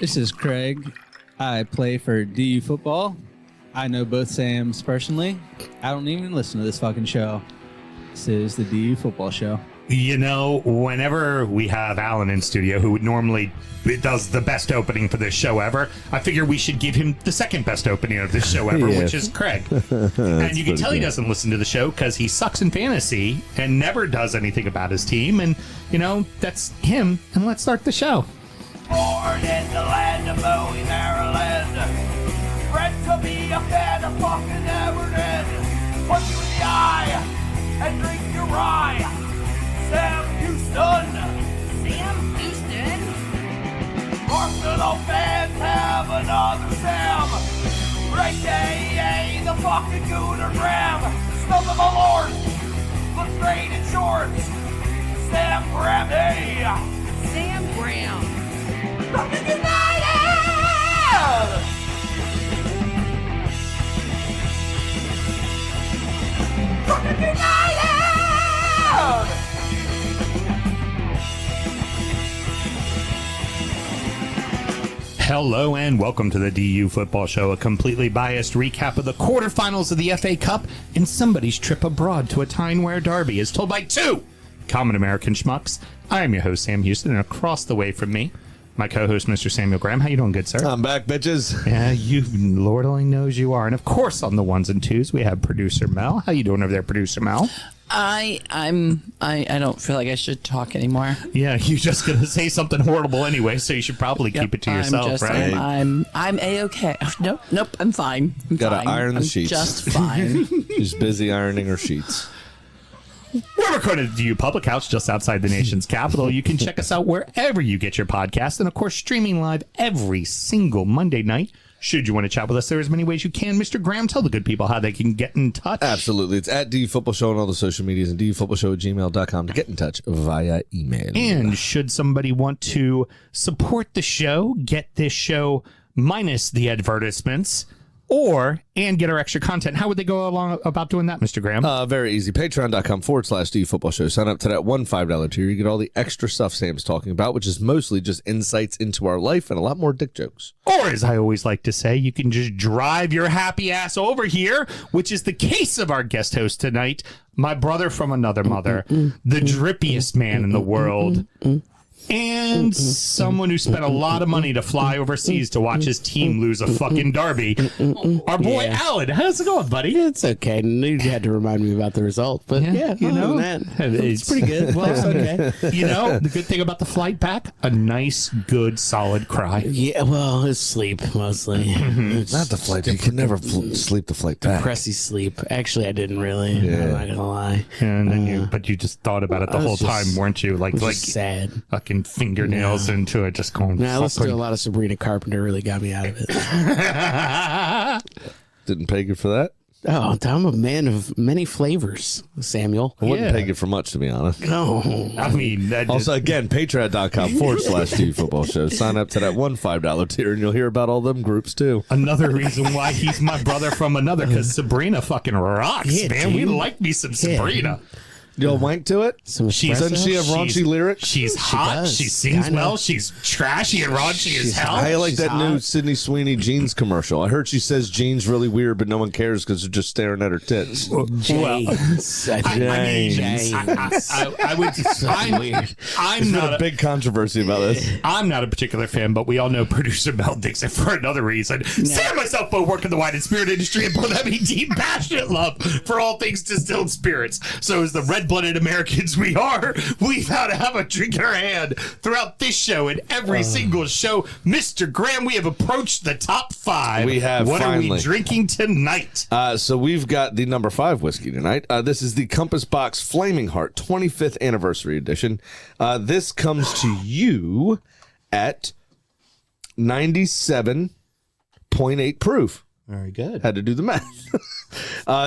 This is Craig. I play for DU football. I know both Sams personally. I don't even listen to this fucking show. This is the DU football show. You know, whenever we have Alan in studio, who normally does the best opening for this show ever, I figure we should give him the second best opening of this show ever, which is Craig. And you can tell he doesn't listen to the show because he sucks in fantasy and never does anything about his team. And, you know, that's him. And let's start the show. Born in the land of Bowie, Maryland. Bred to be a fan of fucking Everton. Punch you in the eye and drink your rye. Sam Houston. Sam Houston? Arsenal fans have another Sam. Right day, the fucking Gooner Graham. Snub of my lord. Looks great in shorts. Sam Graham, hey. Sam Graham. Fucking United! Fucking United! Hello and welcome to the DU Football Show, a completely biased recap of the quarterfinals of the FA Cup and somebody's trip abroad to a Tyne Ware Derby as told by two common American schmucks. I am your host, Sam Houston, and across the way from me, my co-host, Mr. Samuel Graham. How you doing, good sir? I'm back, bitches. Yeah, you, Lord only knows you are. And of course, on the ones and twos, we have producer Mel. How you doing over there, producer Mel? I don't feel like I should talk anymore. Yeah, you're just gonna say something horrible anyway, so you should probably keep it to yourself, right? I'm a-okay. Nope, I'm fine. Gotta iron the sheets. Just fine. She's busy ironing her sheets. We're recorded at the DU Public House just outside the nation's capital. You can check us out wherever you get your podcast, and of course, streaming live every single Monday night. Should you want to chat with us, there are as many ways you can. Mr. Graham, tell the good people how they can get in touch. Absolutely. It's at DU Football Show on all the social medias and dufootballshow@gmail.com to get in touch via email. And should somebody want to support the show, get this show minus the advertisements, and get our extra content, how would they go along about doing that, Mr. Graham? Very easy. Patreon.com/DU Football Show. Sign up to that $1 $5 tier. You get all the extra stuff Sam's talking about, which is mostly just insights into our life and a lot more dick jokes. Or, as I always like to say, you can just drive your happy ass over here, which is the case of our guest host tonight, my brother from another mother, the drippiest man in the world, and someone who spent a lot of money to fly overseas to watch his team lose a fucking derby. Our boy Alan, how's it going, buddy? It's okay. You had to remind me about the result, but yeah, you know, it's pretty good. Well, it's okay. You know, the good thing about the flight back, a nice, good, solid cry. Yeah, well, it's sleep mostly. It's Not the flight. You can never sleep the flight back. Depressy sleep. Actually, I didn't really. Yeah. I'm not gonna lie. And then but you just thought about it the I was whole time, just- weren't you? Like sad. fucking fingernails into it, just going. Now, I listened to a lot of Sabrina Carpenter. Really got me out of it. Didn't pay you for that? Oh, I'm a man of many flavors, Samuel. I wouldn't Yeah. pay you for much, to be honest. No. I mean, that Also, again, patreon.com/DU Football Show. Sign up to that $1 $5 tier, and you'll hear about all them groups, too. another reason why he's my brother from another, because Sabrina fucking rocks, Yeah, man. We dude. like me some Sabrina. You'll wank to it? Some Doesn't she have raunchy lyrics? She's hot. does. She sings Kinda. well. She's trashy and raunchy as hell. I like She's that new hot. Sydney Sweeney jeans commercial. I heard she says jeans really weird, but no one cares because they're just staring at her tits. James. I would. I'm There's been not a big controversy about this. I'm not a particular fan, but we all know producer Mel dicks it for another reason. Sam and myself both work in the wine and spirit industry and both have a deep, passionate love for all things distilled spirits. So as the red-blooded Americans we are, we've had to have a drink in our hand throughout this show and every single show. Mr. Graham, we have approached the top 5. We have, What are we finally. drinking tonight? So we've got the number 5 whiskey tonight. This is the Compass Box Flaming Heart 25th Anniversary Edition. This comes to you at 97.8 proof. Very good. Had to do the math.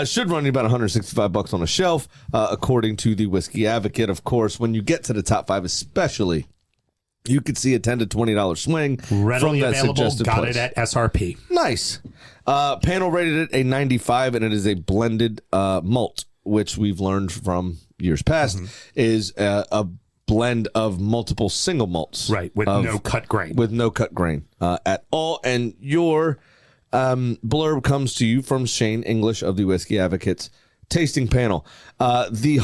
Should run you about $165 on a shelf, according to the Whisky Advocate. Of course, when you get to the top 5, especially, you could see a $10 to $20 swing Readily from that available. suggested Got price. it at SRP. Nice. Panel rated it a 95, and it is a blended malt, which we've learned from years past is a blend of multiple single malts. Right, with no cut grain. With no cut grain at all. And your blurb comes to you from Shane English of the Whisky Advocates tasting panel. The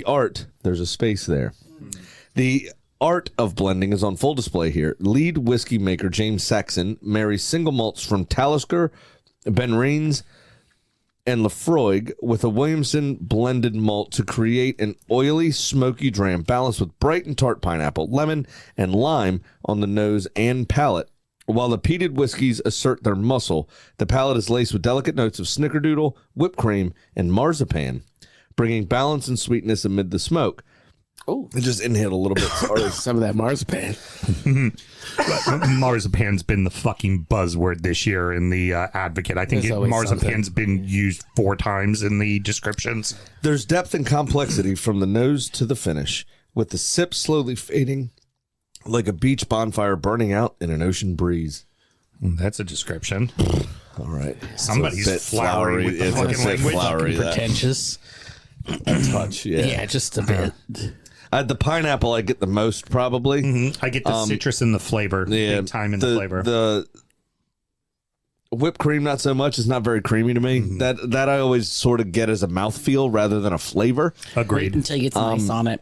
art, there's a space there. The art of blending is on full display here. Lead whiskey maker James Saxon marries single malts from Talisker, Ben Rains, and Lafroig with a Williamson blended malt to create an oily, smoky dram balanced with bright and tart pineapple, lemon, and lime on the nose and palate. While the peated whiskeys assert their muscle, the palate is laced with delicate notes of snickerdoodle, whipped cream, and marzipan, bringing balance and sweetness amid the smoke. Oh, I just inhaled a little bit. Sorry. some of that marzipan. Marzipan's been the fucking buzzword this year in the Advocate. I think There's always marzipan's been used 4 times in the descriptions. There's depth and complexity from the nose to the finish, with the sip slowly fading like a beach bonfire burning out in an ocean breeze. That's a description. All right. Somebody's flowery with the It's a fucking bit language. flowery. That Pretentious. a touch, yeah. Yeah, just a bit. The pineapple I get the most, probably. I get the citrus in the flavor. Yeah, Big time in the flavor. The whipped cream, not so much. It's not very creamy to me. That I always sort of get as a mouthfeel rather than a flavor. Agreed. Until you get some ice on it.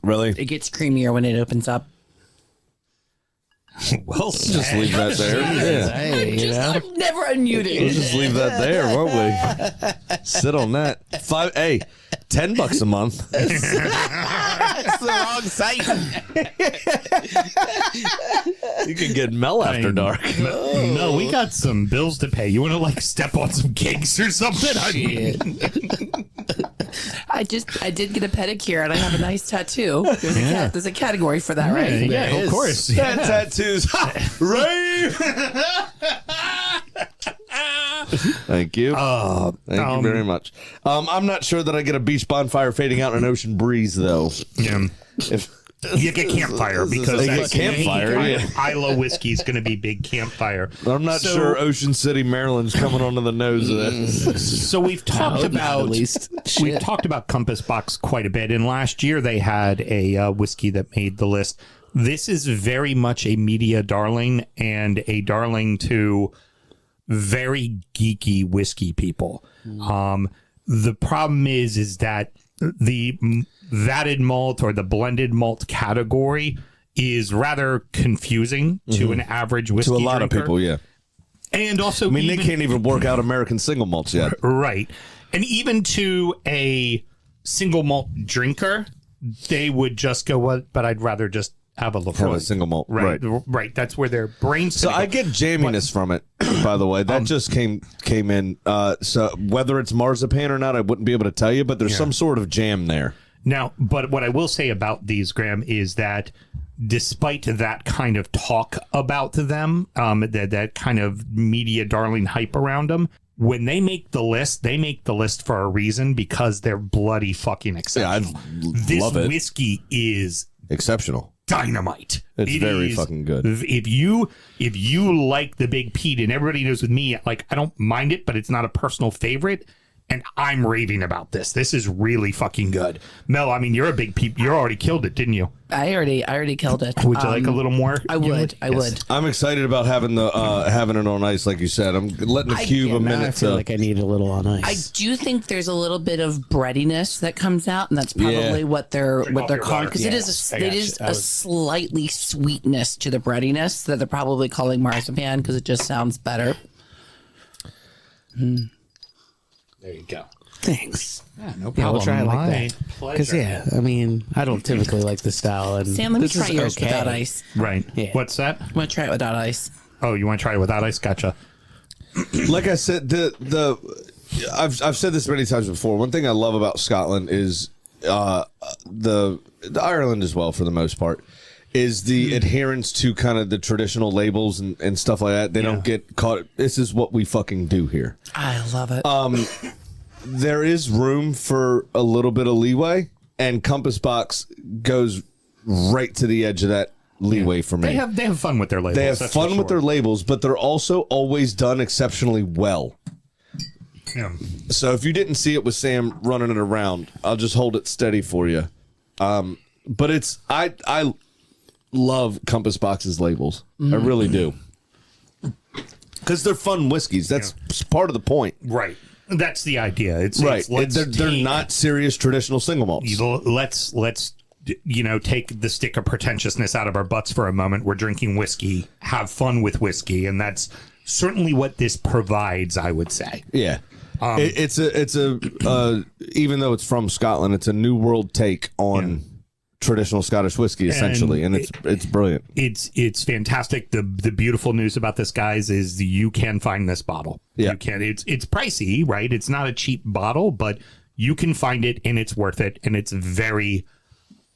Really? It gets creamier when it opens up. Well, Just leave that there. Yeah. Hey, you know? I'm never unmuting. We'll just leave that there, won't we? Sit on that. $10 a month. It's the wrong site. You can get Mel after dark. No, we got some bills to pay. You want to like step on some cakes or something? I did get a pedicure and I have a nice tattoo. There's a category for that, right? Yeah, of course. That tattoos. Ray. Thank you. Thank you very much. I'm not sure that I get a beach bonfire fading out in an ocean breeze, though. Yeah. If You get campfire because I get that's campfire, yeah. Isla whiskey is going to be big campfire. I'm not sure Ocean City, Maryland's coming onto the nose of this. So we've talked about at least. we've Shit. talked about Compass Box quite a bit, and last year they had a whiskey that made the list. This is very much a media darling and a darling to very geeky whiskey people. The problem is that the vatted malt or the blended malt category is rather confusing to an average whiskey To a lot drinker. of people, yeah. And also, I mean, they can't even work out American single malts yet. right. And even to a single malt drinker, they would just go, "What? But I'd rather just have a Lafroig." Have a single malt, Right. Right. That's where their brains. So I get jamminess from it, by the way. That just came in. So whether it's marzipan or not, I wouldn't be able to tell you, but there's some sort of jam there. Now, but what I will say about these, Graham, is that despite that kind of talk about them, that kind of media darling hype around them, when they make the list for a reason because they're bloody fucking exceptional. I love it. This whiskey is Exceptional. dynamite. It's It very is- fucking good. If you like the Big Pete, and everybody knows with me, like I don't mind it, but it's not a personal favorite. And I'm raving about this. This is really fucking good. Mel, I mean, you're a Big Pete. You already killed it, didn't you? I already killed it. Would you like a little more? I would. I would. I'm excited about having having it on ice, like you said. I'm letting the cube a Now I minute feel to. like I need a little on I ice. do think there's a little bit of breadiness that comes out, and that's probably what they're calling, because it is a slightly sweetness to the breadiness that they're probably calling marzipan because it just sounds better. There you go. Thanks. No Yeah, we'll try it like My that. Because, pleasure. I mean, I don't typically like the style. And Sam, let me this try is yours okay. without ice. Right. Yeah. What's that? I'm gonna try it without ice. Oh, you want to try it without ice? Gotcha. Like I said, I've said this many times before. One thing I love about Scotland is the Ireland as well, for the most part, is the adherence to kind of the traditional labels and stuff like that. They don't get caught. This is what we fucking do here. I love it. There is room for a little bit of leeway, and Compass Box goes right to the edge of that leeway for me. They have fun with their labels. They have that's fun for with their sure. labels, but they're also always done exceptionally well. Yeah. So if you didn't see it with Sam running it around, I'll just hold it steady for you. But it's I love Compass Box's labels. I really do. Because they're fun whiskeys. That's part of the point. Right. That's the idea. It's Right. It's, They're not serious traditional single malts. let's take the stick of pretentiousness out of our butts for a moment. We're drinking whiskey, have fun with whiskey, and that's certainly what this provides, I would say. Yeah. It's a even though it's from Scotland, it's a new world take on traditional Scottish whiskey, essentially, and it's brilliant. It's fantastic. The beautiful news about this, guys, is you can find this bottle. Yeah. You can. It's pricey, right? It's not a cheap bottle, but you can find it, and it's worth it, and it's very,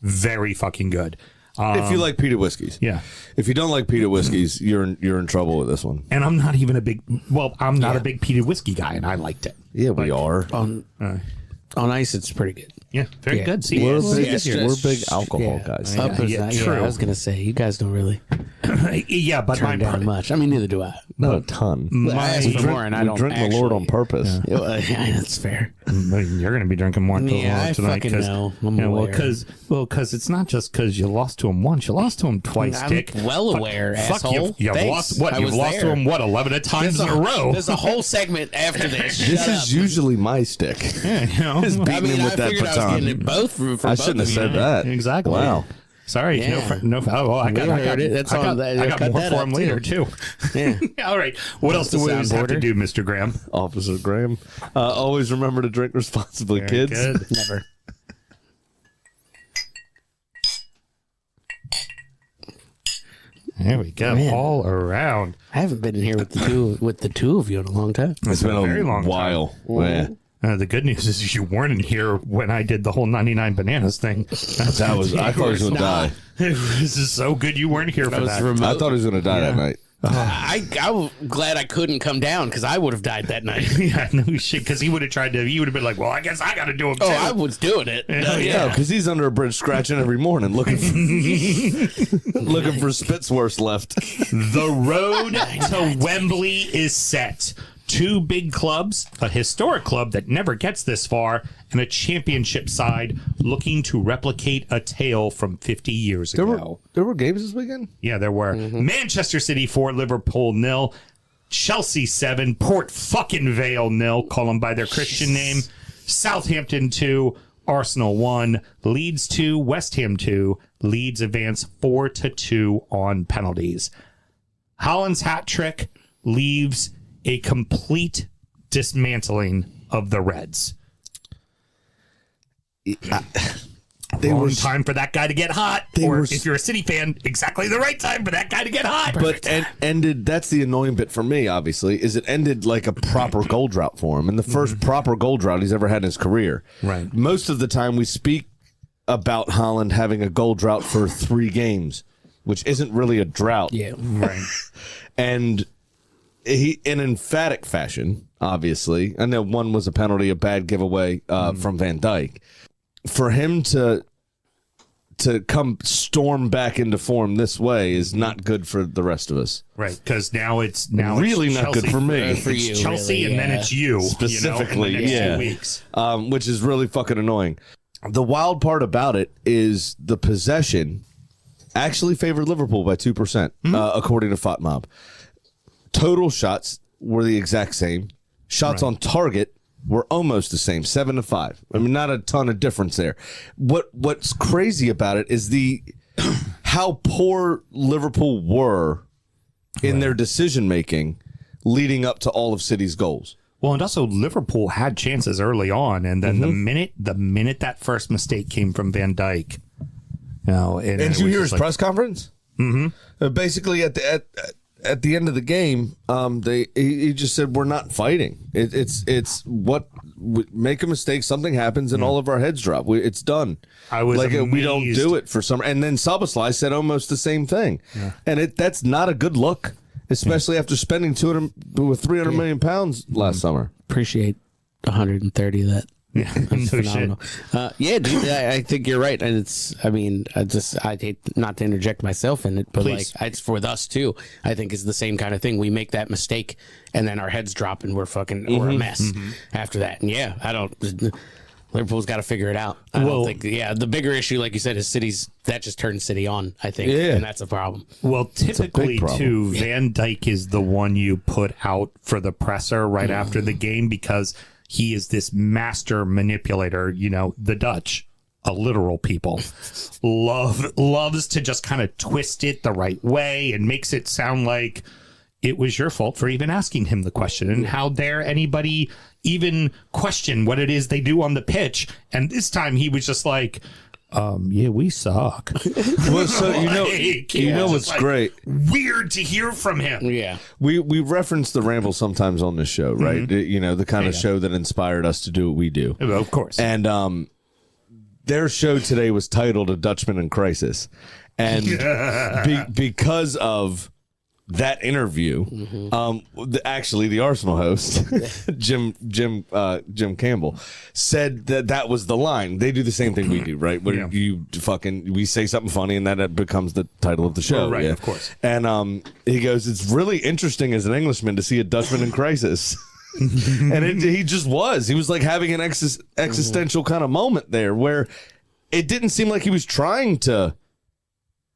very fucking good. If you like peated whiskeys, Yeah. If you don't like peated whiskeys, you're in trouble with this one. And I'm not even a big peated whiskey guy, and I liked it. Yeah, we are. On ice, it's pretty good. Yeah, very Yeah. good. See, We're it's- big alcohol guys. Up is yeah, that, true. I was gonna say you guys don't really yeah, but turn down much. I mean, neither do I. Not a ton. I ask for more, and I We don't drink the Lord on actually- purpose. Yeah, that's fair. You're going to be drinking more Yeah, I tonight. fucking know. I'm aware. Because it's not just because you lost to him once, you lost to him twice, I'm Dick. well aware, Fuck asshole. you've Thanks. lost what? I You've was lost to there. him what? 11 times in a row. There's a whole segment after this. This is usually my stick. Yeah, you know? Is beating I mean, him I with that figured I was getting it baton. both from I both shouldn't of have you. said that. Exactly. Wow. Sorry, Yeah. no. Oh, I got it. That's I on got, that. I got Cut more that for up, him later too. Yeah. All right. What else do we always have to do, Mr. Graham? Officer Graham. Always remember to drink responsibly, Very kids. good. Never. There we go. Man. All around. I haven't been in here with the two of you in a long time. It's been a very long while. Yeah. The good news is you weren't in here when I did the whole 99 bananas thing. I thought he was going to die. This is so good you weren't here for was that. remote. I thought he was going to die that night. I was glad I couldn't come down because I would have died that night. Yeah, no shit, because he would have been like, well, I guess I got to do them too. Oh, I was doing it. Yeah, because he's under a bridge scratching every morning looking for, looking for Spitzwurst left. The road to Wembley is set. Two big clubs, a historic club that never gets this far, and a championship side looking to replicate a tale from 50 years ago. There were games this weekend? Yeah, there were. Manchester City 4, Liverpool 0, Chelsea 7, Port fucking Vale 0, call them by their Christian name, Southampton 2, Arsenal 1, Leeds 2, West Ham 2, Leeds advance 4-2 on penalties. Holland's hat trick leaves a complete dismantling of the Reds. Wrong time for that guy to get hot. Or if you're a City fan, exactly the right time for that guy to get hot. But ended. That's the annoying bit for me. Obviously, is it ended like a proper goal drought for him, and the first proper goal drought he's ever had in his career. Right. Most of the time, we speak about Holland having a goal drought for 3 games, which isn't really a drought. Yeah. Right. And he, in emphatic fashion, obviously, I know one was a penalty, a bad giveaway from Van Dijk. For him to come storm back into form this way is not good for the rest of us. Right, because now it's Really it's not Chelsea, good for me. For It's you, Chelsea, really, and then yeah. it's you Specifically, in the next yeah. 2 weeks. Which is really fucking annoying. The wild part about it is the possession actually favored Liverpool by 2%, according to FOTMob. Total shots were the exact same. Shots on target were almost the same, 7-5. I mean, not a ton of difference there. What's crazy about it is how poor Liverpool were in their decision making leading up to all of City's goals. Well, and also Liverpool had chances early on, and then the minute that first mistake came from Van Dijk, and Did it you was hear just his press conference? Mm-hmm. Basically, at the end of the game, he just said, "We're not fighting. It's what make a mistake, something happens, and all of our heads drop. It's done. I was like we don't amazed. do it for some." And then Szoboszlai said almost the same thing, and that's not a good look, especially after spending 300 million pounds last summer. Appreciate 130 of that. Yeah, That's no phenomenal. Yeah, dude, I think you're right, and I hate not to interject myself in it, but Please. like it's for us too. I think it's the same kind of thing. We make that mistake, and then our heads drop, and we're a mess after that. And yeah, Liverpool's got to figure it out. I don't think. Yeah, the bigger issue, like you said, is City's that just turned City on. I think, and that's a problem. Well, typically, too, Van Dijk is the one you put out for the presser right after the game because he is this master manipulator. You know, the Dutch, a literal people, loves to just kind of twist it the right way and makes it sound like it was your fault for even asking him the question. And how dare anybody even question what it is they do on the pitch? And this time he was just like, yeah, we suck. Well, so you know what's great? Weird to hear from him. Yeah, we reference the ramble sometimes on this show, right? You know, the kind of show that inspired us to do what we do. Of course. And their show today was titled "A Dutchman in Crisis," and because of that interview, actually the Arsenal host, Jim Campbell, said that was the line. They do the same thing we do, right? Where we say something funny and that becomes the title of the show. Right, of course. And he goes, it's really interesting as an Englishman to see a Dutchman in crisis. And he just was. He was like having an existential kind of moment there where it didn't seem like he was trying to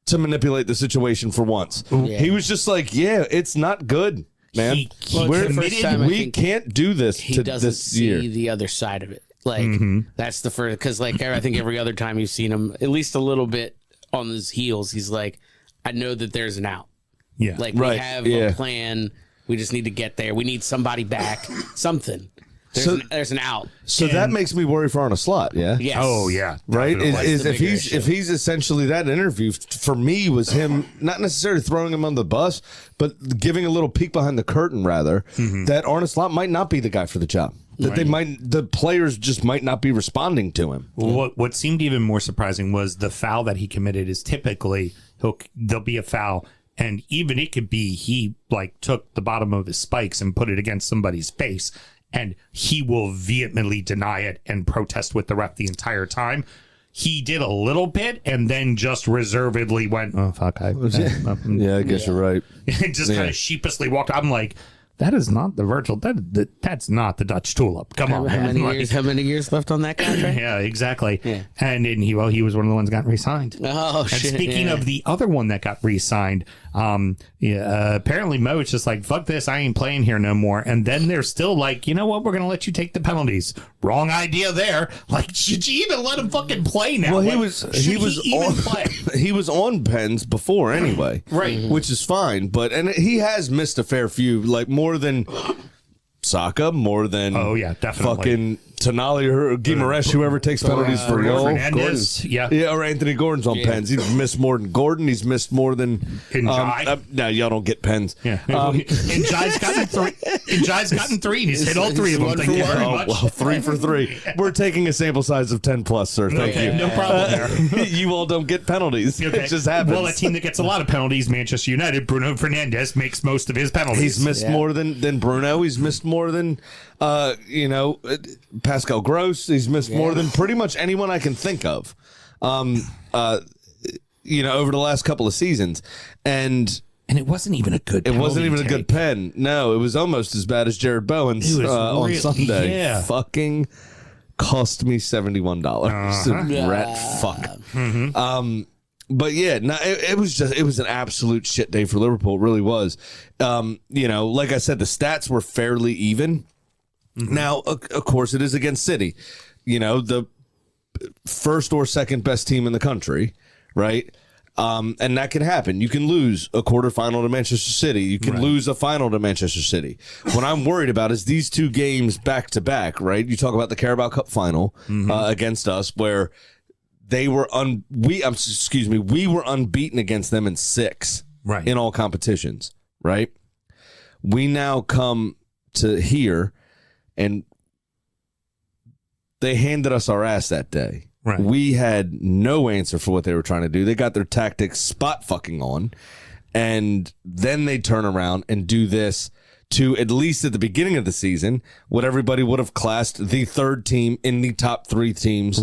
manipulate the situation for once. He was just like, yeah, it's not good, man. We can't do this he doesn't this see year. the other side of it. Like, that's the first, because like I think every other time you've seen him at least a little bit on his heels, he's like, I know that there's an out. Yeah. Like, we have a plan. We just need to get there. We need somebody back. Something. There's an out. So that makes me worry for Arne Slot, yeah? Yes. Oh, yeah. Right? Definitely. If he's essentially that interview, for me, was him not necessarily throwing him on the bus, but giving a little peek behind the curtain, rather, that Arne Slot might not be the guy for the job. That the players just might not be responding to him. What seemed even more surprising was the foul that he committed is typically there'll be a foul. And even it could be he like took the bottom of his spikes and put it against somebody's face, and he will vehemently deny it and protest with the ref the entire time. He did a little bit and then just reservedly went, oh, fuck. I guess you're right. And just kind of sheepishly walked. I'm like, that is not the Virgil. That's not the Dutch tulip. Come on, how many years left on that contract? Yeah, exactly. Yeah. And he was one of the ones that got re-signed. Oh, and shit. Speaking of the other one that got re-signed, apparently Mo's just like, fuck this, I ain't playing here no more. And then they're still like, you know what, we're gonna let you take the penalties. Wrong idea there. Like, should you even let him fucking play now? Well, he was on pens before anyway, right? Which is fine, and he has missed a fair few, like more than Saka, more than definitely fucking Tonali or Guimaraes, whoever takes penalties for goal. Fernandes, or Anthony Gordon's on pens. He's missed more than Gordon. He's missed more than no, y'all don't get pens. Yeah, and Jai's gotten three. And Jai's gotten three. And he's hit all three of them. Thank you very much. Well, 3 for 3. We're taking a sample size of 10 plus, sir. Thank you. No problem there. You all don't get penalties. Okay. It just happens. Well, a team that gets a lot of penalties, Manchester United, Bruno Fernandes makes most of his penalties. He's missed more than Bruno. He's missed more than Pascal Gross. He's missed more than pretty much anyone I can think of, over the last couple of seasons. And it wasn't even a good penalty. It wasn't even a good pen. No, it was almost as bad as Jared Bowen's on Sunday. Yeah. Fucking cost me $71. Rat fuck. But yeah, no, it was an absolute shit day for Liverpool. It really was. Like I said, the stats were fairly even. Now, of course, it is against City, the first or second best team in the country, right? And that can happen. You can lose a quarterfinal to Manchester City. You can lose a final to Manchester City. What I'm worried about is these two games back to back, right? You talk about the Carabao Cup final against us, where we were unbeaten against them in 6 in all competitions, right? We now come to here, and they handed us our ass that day. Right. We had no answer for what they were trying to do. They got their tactics spot fucking on, and then they turn around and do this to, at least at the beginning of the season, what everybody would have classed the third team in the top 3 teams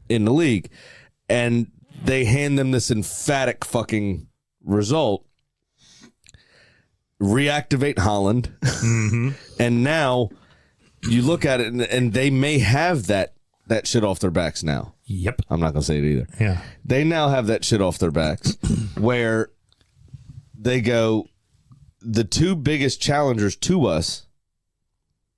in the league. And they hand them this emphatic fucking result. Reactivate Haaland. And now you look at it, and they may have that that shit off their backs now. Yep. I'm not going to say it either. Yeah. They now have that shit off their backs where they go, the two biggest challengers to us,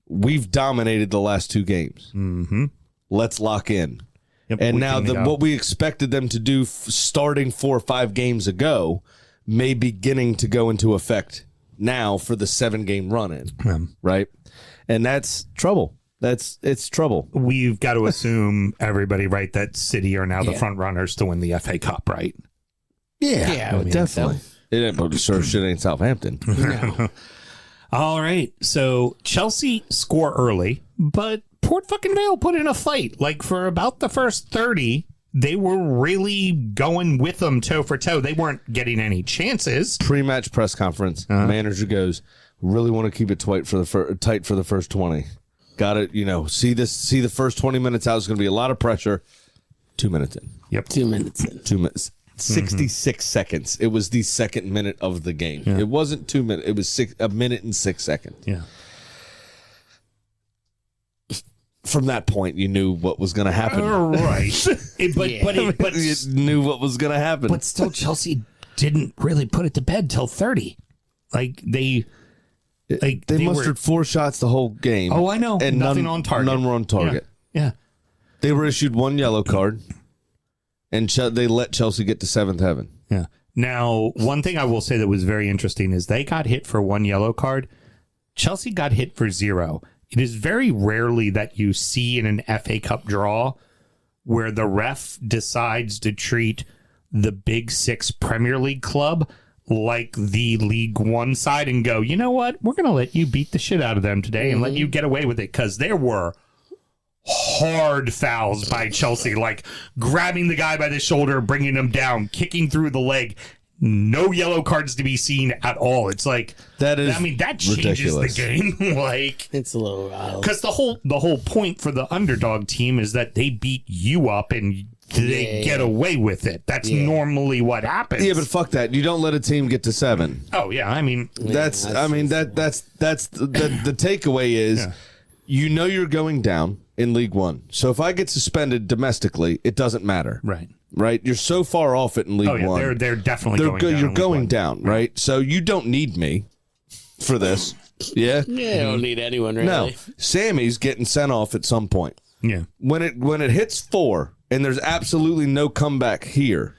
we've dominated the last 2 games. Mm-hmm. Let's lock in. Yep, and we now can, what we expected them to do starting 4 or 5 games ago may beginning to go into effect now for the 7-game run-in, right? And that's trouble. It's trouble. We've got to assume everybody, right, that City are now the front runners to win the FA Cup, right? Yeah, I would think definitely. so. It ain't, but sure shit ain't Southampton. No. All right. So Chelsea score early, but Port fucking Vale put in a fight. Like for about the first 30, they were really going with them toe for toe. They weren't getting any chances. Pre-match press conference, manager goes, really want to keep it tight for the first 20. Got it, see the first 20 minutes out is going to be a lot of pressure. 2 minutes in. Yep. 2 minutes in. 2 minutes. 66 seconds. It was the second minute of the game. Yeah. It wasn't 2 minutes. It was 1 minute and 6 seconds. Yeah. From that point, you knew what was going to happen. Right. But You knew what was going to happen. But still, Chelsea didn't really put it to bed till 30. Like they mustered 4 shots the whole game. Oh, I know. And Nothing on target. None were on target. Yeah. They were issued 1 yellow card, and they let Chelsea get to 7th heaven. Yeah. Now, one thing I will say that was very interesting is they got hit for 1 yellow card. Chelsea got hit for 0. It is very rarely that you see in an FA Cup draw where the ref decides to treat the Big 6 Premier League club like the League One side and go, you know what? We're going to let you beat the shit out of them today and let you get away with it, because there were hard fouls by Chelsea, like grabbing the guy by the shoulder, bringing him down, kicking through the leg. No yellow cards to be seen at all. It's like that changes ridiculous. the game. Like It's a little wild. because the whole point for the underdog team is that they beat you up and they get away with it. That's normally what happens. Yeah, but fuck that. You don't let a team get to 7. Oh yeah, I mean That's the takeaway is you're going down in League One. So if I get suspended domestically, it doesn't matter. Right? You're so far off it in League One. Yeah, they're definitely going down. You're going down, right? So you don't need me for this. Yeah? Yeah, I don't need anyone really. No. Sammy's getting sent off at some point. Yeah. When it hits 4 and there's absolutely no comeback here,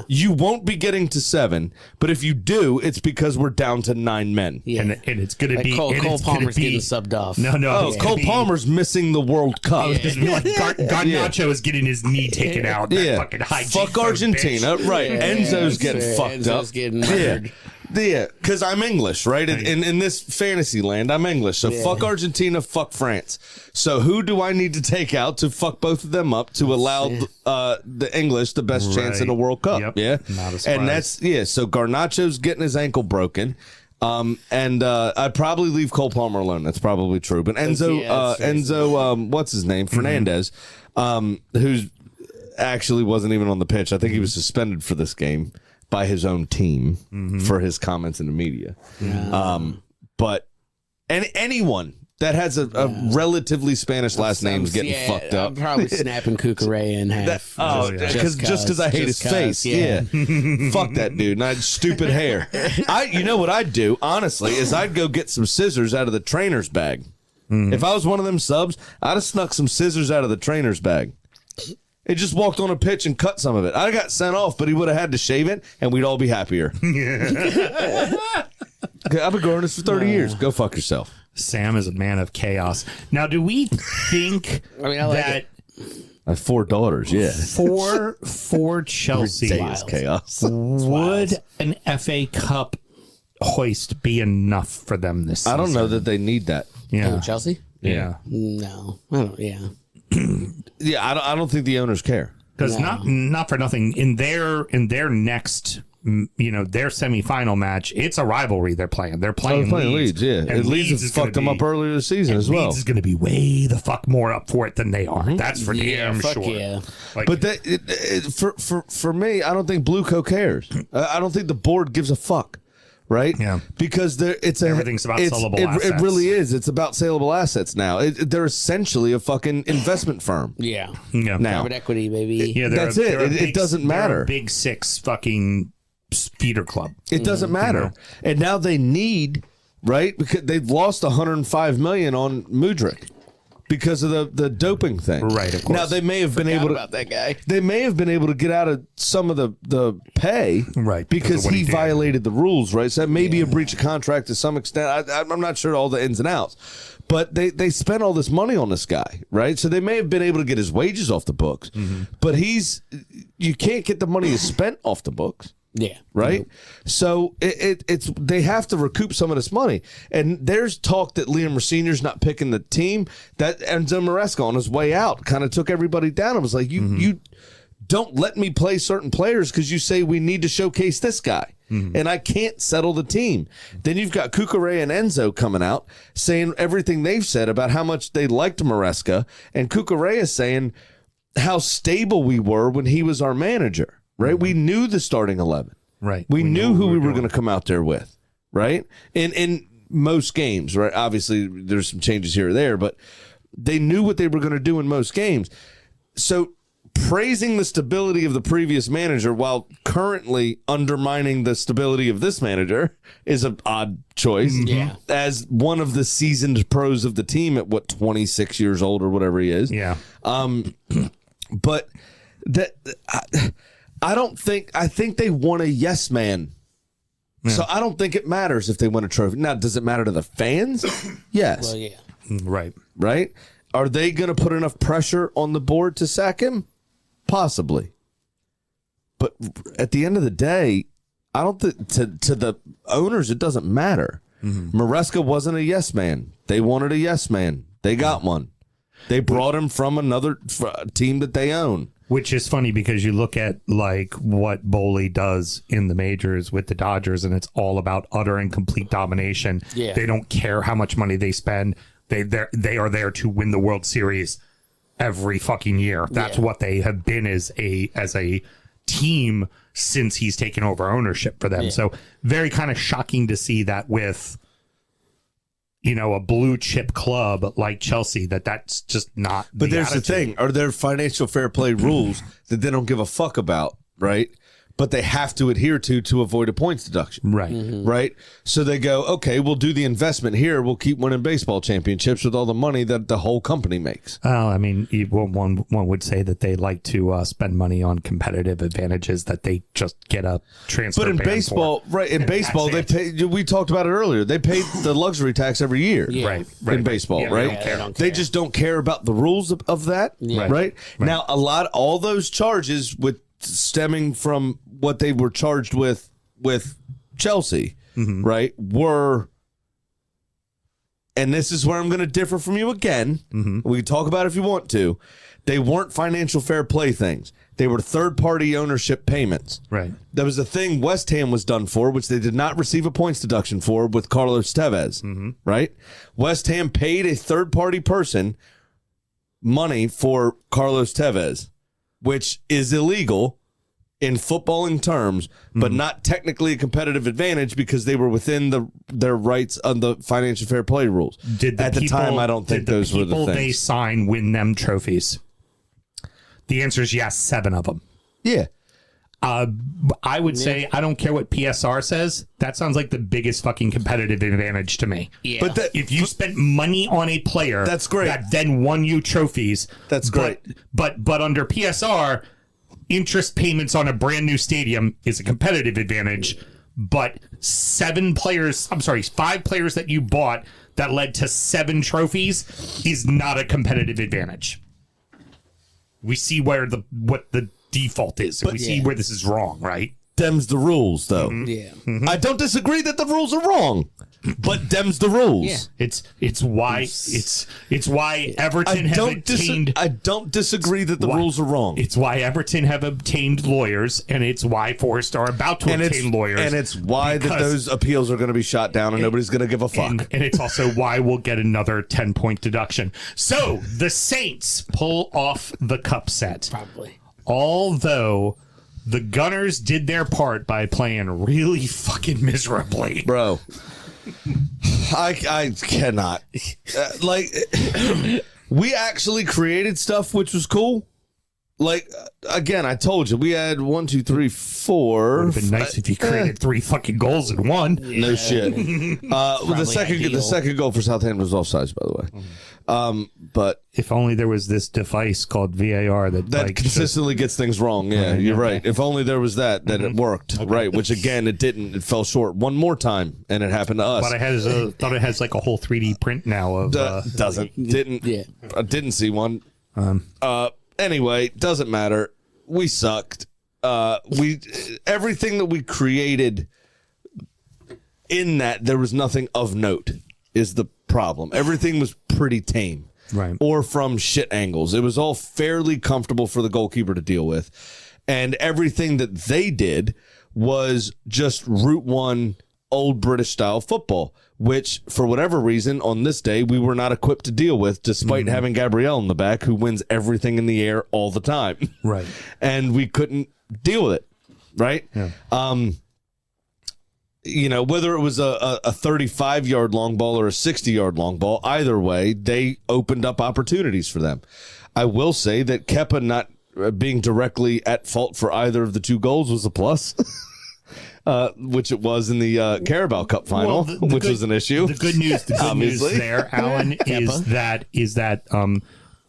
you won't be getting to 7. But if you do, it's because we're down to 9 men. Yeah. And it's going to be Cole Palmer's getting subbed off. No. Cole Palmer's missing the World Cup. Garnacho is getting his knee taken out. That fucking high Fuck Argentina. bitch. Right. Enzo's getting fucked up. Enzo's getting murdered. Yeah, because I'm English, right? In this fantasy land, I'm English. So fuck Argentina, fuck France. So who do I need to take out to fuck both of them up to allow the English the best chance in a World Cup? Yep. Yeah, Not a surprise. and that's so Garnacho's getting his ankle broken. And I'd probably leave Cole Palmer alone. That's probably true. But Enzo, what's his name? Fernandez, who's actually wasn't even on the pitch. I think he was suspended for this game by his own team for his comments in the media. But anyone that has a relatively Spanish last name is getting fucked up. I'm probably snapping Cucurella in half. Just because I hate his face. Yeah. Fuck that dude. And I had stupid hair. You know what I'd do, honestly, is I'd go get some scissors out of the trainer's bag. If I was one of them subs, I'd have snuck some scissors out of the trainer's bag. He just walked on a pitch and cut some of it. I got sent off, but he would have had to shave it, and we'd all be happier. I've been growing this for 30 years. Go fuck yourself. Sam is a man of chaos. Now, do we think that I have 4 daughters, yeah. for Chelsea Ridiculous chaos. would an FA Cup hoist be enough for them this season? I don't know that they need that. Yeah. Chelsea? Yeah. No. I don't. Yeah. Yeah, I don't think the owners care. Because not for nothing, in their next, their semifinal match, it's a rivalry they're playing. They're playing Leeds. Yeah. And Leeds has fucked them up earlier this season as well. Leeds is going to be way the fuck more up for it than they are. That's for damn fuck sure. Yeah. Like, But for me, I don't think Blueco cares. I don't think the board gives a fuck. right? Yeah. Because Everything's about saleable assets. It really is. It's about saleable assets now. They're essentially a fucking investment firm. Yeah. Yeah. Now. Private equity, baby. Yeah, That's it. It doesn't matter. They're a big six fucking feeder club. It doesn't matter. And now they need, right? Because they've lost $105 million on Mudryk because of the doping thing. Right, of course. Now they may have been able to about that guy. They may have been able to get out of some of the pay, Right, Because because of what he he did. violated the rules, right? So that may be a breach of contract to some extent. I'm not sure all the ins and outs, but they spent all this money on this guy, right? So they may have been able to get his wages off the books, but you can't get the money you spent off the books. Yeah. Right. So it's they have to recoup some of this money. And there's talk that Liam Senior's not picking the team. That Enzo Maresca on his way out kind of took everybody down. It was like, you don't let me play certain players because you say we need to showcase this guy. And I can't settle the team. Then you've got Cucurella and Enzo coming out saying everything they've said about how much they liked Maresca. And Cucurella saying how stable we were when he was our manager. Right, we knew the starting 11. Right, we knew who we were doing. going to come out there with. Right, in most games. Right, obviously there's some changes here or there, but they knew what they were going to do in most games. So praising the stability of the previous manager while currently undermining the stability of this manager is an odd choice. Yeah, as one of the seasoned pros of the team at 26 years old or whatever he is. Yeah. But that. I think they want a yes man. Yeah. So I don't think it matters if they win a trophy. Now, does it matter to the fans? Yes. well, yeah. Right. Right? Are they going to put enough pressure on the board to sack him? Possibly. But at the end of the day, I don't think to the owners, it doesn't matter. Maresca wasn't a yes man. They wanted a yes man. They got one. They brought him from another team that they own. Which is funny because you look at like what Boley does in the majors with the Dodgers, and it's all about utter and complete domination. Yeah. They don't care how much money they spend. They are there to win the World Series every fucking year. That's what they have been as a team since he's taken over ownership for them. So very kind of shocking to see that with, you know, a blue chip club like Chelsea, that's just not. But there's the thing: are there financial fair play rules that they don't give a fuck about, right? But they have to adhere to avoid a points deduction, Right. Right. So they go, okay, we'll do the investment here. We'll keep winning baseball championships with all the money that the whole company makes. Well, I mean, one would say that they like to spend money on competitive advantages that they just get a transfer. But in ban baseball, for. right? In baseball, they pay. We talked about it earlier. They pay the luxury tax every year, Right. in baseball, Yeah, right? they don't care. They just don't care about the rules of that, right? Now, all those charges stemming from what they were charged with Chelsea, right? Were, and this is where I'm going to differ from you again. We can talk about it if you want to. They weren't financial fair play things. They were third-party ownership payments. Right. There was a thing West Ham was done for, which they did not receive a points deduction for with Carlos Tevez, right? West Ham paid a third-party person money for Carlos Tevez, which is illegal in footballing terms, but not technically a competitive advantage because they were within their rights on the financial fair play rules. At the time, I don't think those were the people things. they sign win them trophies. The answer is yes, 7 of them. Yeah. I would say I don't care what PSR says. That sounds like the biggest fucking competitive advantage to me. Yeah. But If you spent money on a player, That's great. that then won you trophies. That's great. But under PSR, interest payments on a brand new stadium is a competitive advantage. But 5 players that you bought that led to 7 trophies is not a competitive advantage. We see what the default is. We see where this is wrong, right? Them's the rules, though. Yeah. I don't disagree that the rules are wrong, but them's the rules. Yeah. It's why Everton have obtained. I don't disagree that the Why? rules are wrong. It's why Everton have obtained lawyers, and it's why Forest are about to obtain lawyers, and it's why that those appeals are going to be shot down, and nobody's going to give a fuck. And it's also why we'll get another 10-point deduction. So the Saints pull off the cup set. Probably. Although The Gunners did their part by playing really fucking miserably. Bro. I cannot. We actually created stuff which was cool. Again, I told you we had 1, 2, 3, 4. Would have been nice if you created 3 fucking goals in one. No shit. The second goal for Southampton was offsides, by the way. But if only there was this device called VAR that consistently gets things wrong. Yeah, you're right. If only there was that it worked. Okay. Right, which again it didn't. It fell short one more time, and it happened to us. But I thought it has like a whole 3D print now of. Doesn't. Didn't. Yeah. I didn't see one. Anyway, doesn't matter. We sucked. Everything that we created in that, there was nothing of note is the problem. Everything was pretty tame. Right. Or from shit angles. It was all fairly comfortable for the goalkeeper to deal with. And everything that they did was just Route 1 old British style football, which for whatever reason on this day we were not equipped to deal with, despite having Gabrielle in the back who wins everything in the air all the time. Right. And we couldn't deal with it. Right. Yeah. Whether it was a 35-yard long ball or a 60-yard long ball, either way, they opened up opportunities for them. I will say that Kepa not being directly at fault for either of the 2 goals was a plus. Which it was in the Carabao Cup final, which was an issue. The good news there, Alan, is that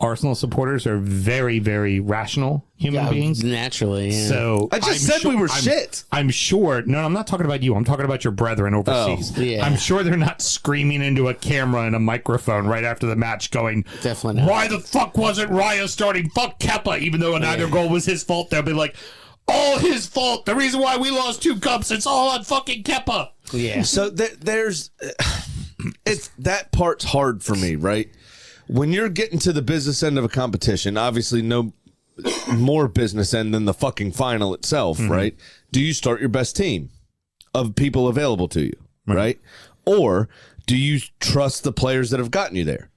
Arsenal supporters are very, very rational human beings. Naturally. Yeah. So I just said we were shit. I'm sure. No, I'm not talking about you. I'm talking about your brethren overseas. Oh, yeah. I'm sure they're not screaming into a camera and a microphone right after the match going, definitely not. Why the fuck wasn't Raya starting? Fuck Kepa, even though neither goal was his fault. They'll be like, all his fault. The reason why we lost 2 cups, it's all on fucking Kepa. Yeah. So there's that part's hard for me, right? When you're getting to the business end of a competition, obviously no more business end than the fucking final itself, right? Do you start your best team of people available to you, right? Or do you trust the players that have gotten you there?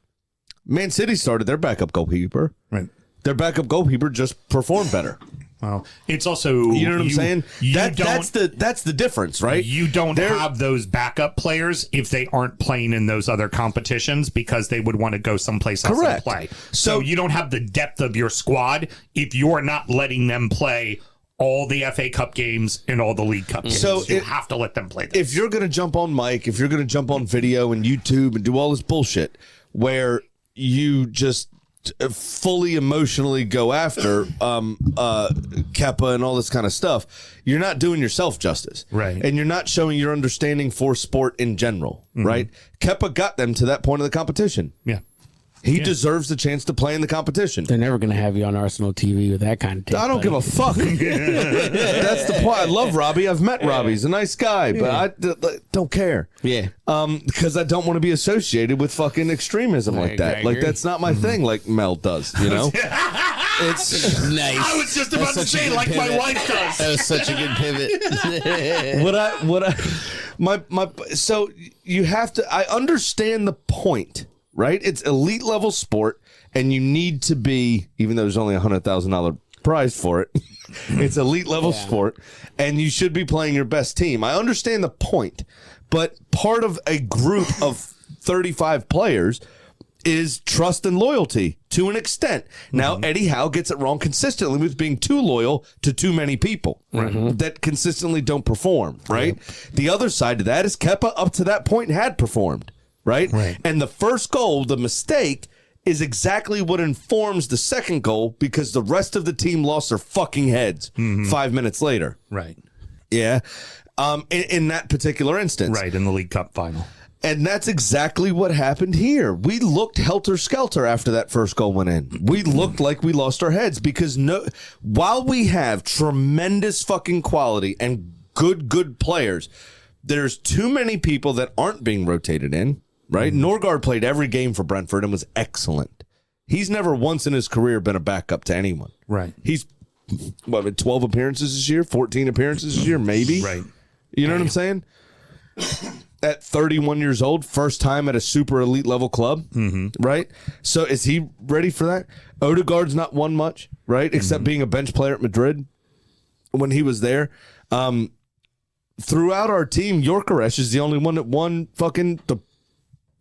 Man City started their backup goalkeeper. Right. Their backup goalkeeper just performed better. Well, it's also you know what I'm saying. That's the difference, right? You don't have those backup players if they aren't playing in those other competitions because they would want to go someplace else and play. So you don't have the depth of your squad if you're not letting them play all the FA Cup games and all the League Cup games. So you have to let them play them. If you're going to jump on mic, if you're going to jump on video and YouTube and do all this bullshit where you just fully emotionally go after Kepa and all this kind of stuff, you're not doing yourself justice. Right. And you're not showing your understanding for sport in general, right? Kepa got them to that point of the competition. Yeah. He deserves the chance to play in the competition. They're never going to have you on Arsenal TV with that kind of tape. I don't give a fuck. That's the point. I love Robbie. I've met Robbie. He's a nice guy, but I don't care. Yeah. Because I don't want to be associated with fucking extremism like that. Like, that's not my thing like Mel does, you know? It's nice. I was just about to say, like pivot. my wife does. That was such a good pivot. So you have to, I understand the point. Right? It's elite level sport, and you need to be, even though there's only $100,000 prize for it, it's elite level sport, and you should be playing your best team. I understand the point, but part of a group of 35 players is trust and loyalty to an extent. Now, Eddie Howe gets it wrong consistently with being too loyal to too many people that consistently don't perform, right? The other side to that is Kepa up to that point had performed. Right? And the first goal, the mistake, is exactly what informs the second goal because the rest of the team lost their fucking heads 5 minutes later. Right. Yeah. In that particular instance. Right, in the League Cup final. And that's exactly what happened here. We looked helter-skelter after that first goal went in. We looked like we lost our heads because while we have tremendous fucking quality and good players, there's too many people that aren't being rotated in. Right? Norgard played every game for Brentford and was excellent. He's never once in his career been a backup to anyone. Right. He's, 12 appearances this year? 14 appearances this year? Maybe? Right. You know what I'm saying? At 31 years old, first time at a super elite level club. Right? So is he ready for that? Odegaard's not won much, right? Except being a bench player at Madrid. when he was there. Throughout our team, Yorkeresh is the only one that won fucking the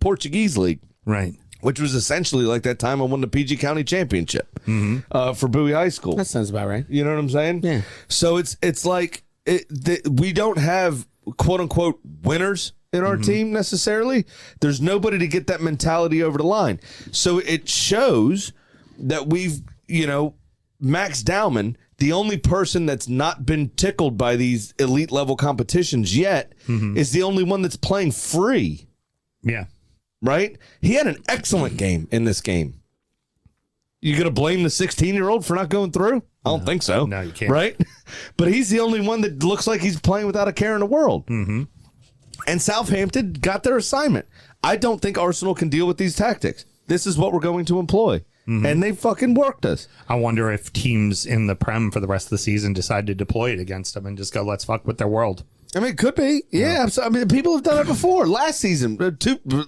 Portuguese league. Right. Which was essentially like that time I won the PG County Championship for Bowie High School. That sounds about right. You know what I'm saying? Yeah. So it's like we don't have quote unquote winners in our team necessarily. There's nobody to get that mentality over the line. So it shows that we've, Max Dowman, the only person that's not been tickled by these elite level competitions yet, is the only one that's playing free. Yeah. Right? He had an excellent game in this game. You going to blame the 16-year-old for not going through? I don't think so. No, you can't. Right? But he's the only one that looks like he's playing without a care in the world. Mm-hmm. And Southampton got their assignment. I don't think Arsenal can deal with these tactics. This is what we're going to employ. And they fucking worked us. I wonder if teams in the Prem for the rest of the season decide to deploy it against them and just go, let's fuck with their world. I mean, it could be. Yeah. I mean, people have done it before. Last season,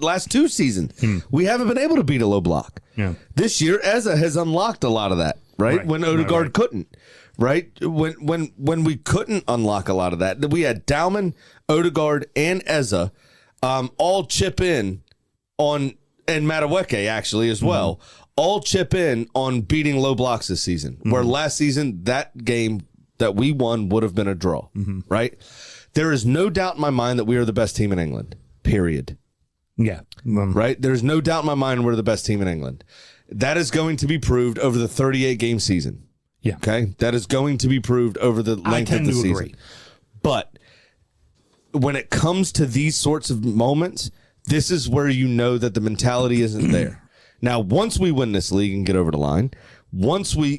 last two seasons, we haven't been able to beat a low block. Yeah. This year, Eza has unlocked a lot of that, right? When Odegaard couldn't, right? When we couldn't unlock a lot of that, we had Dowman, Odegaard, and Eza all chip in on, and Madueke actually as well, all chip in on beating low blocks this season. Where last season, that game that we won would have been a draw, right? There is no doubt in my mind that we are the best team in England, period. Yeah. Right? There's no doubt in my mind we're the best team in England. That is going to be proved over the 38-game season. Yeah. Okay? That is going to be proved over the length of the season. Agree. But when it comes to these sorts of moments, this is where you know that the mentality isn't there. Now, once we win this league and get over the line, once we,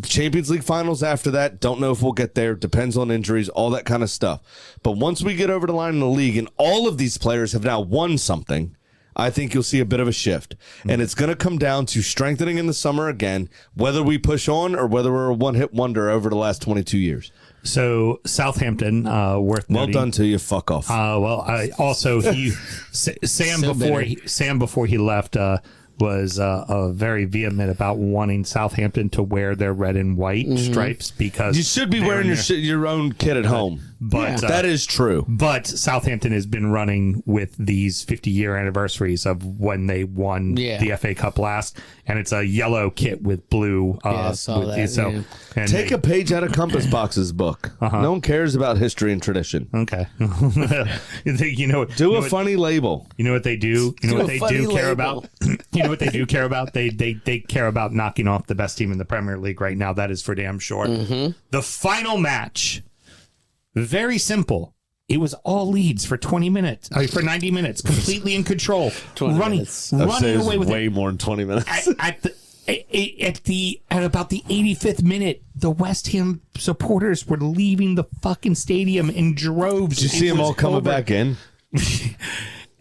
Champions League finals after that, don't know if we'll get there, depends on injuries, all that kind of stuff. But once we get over the line in the league and all of these players have now won something, I think you'll see a bit of a shift. And it's going to come down to strengthening in the summer again, whether we push on or whether we're a one-hit wonder over the last 22 years. So Southampton, worth noting. Well done to you. Fuck off. Also, Sam before he left, was very vehement about wanting Southampton to wear their red and white stripes because you should be wearing your own kit at home. But that is true. But Southampton has been running with these 50-year anniversaries of when they won the FA Cup last, and it's a yellow kit with blue. And take a page out of Compass Box's book. No one cares about history and tradition. Okay. Do a funny label. You know what they do? You know what they do care about? You know what they do care about? They care about knocking off the best team in the Premier League right now. That is for damn sure. The final match, very simple. It was all Leeds for 20 minutes, for 90 minutes, completely in control, running away with way more than 20 minutes. At about the 85th minute, the West Ham supporters were leaving the fucking stadium in droves. Did you see them all coming back in?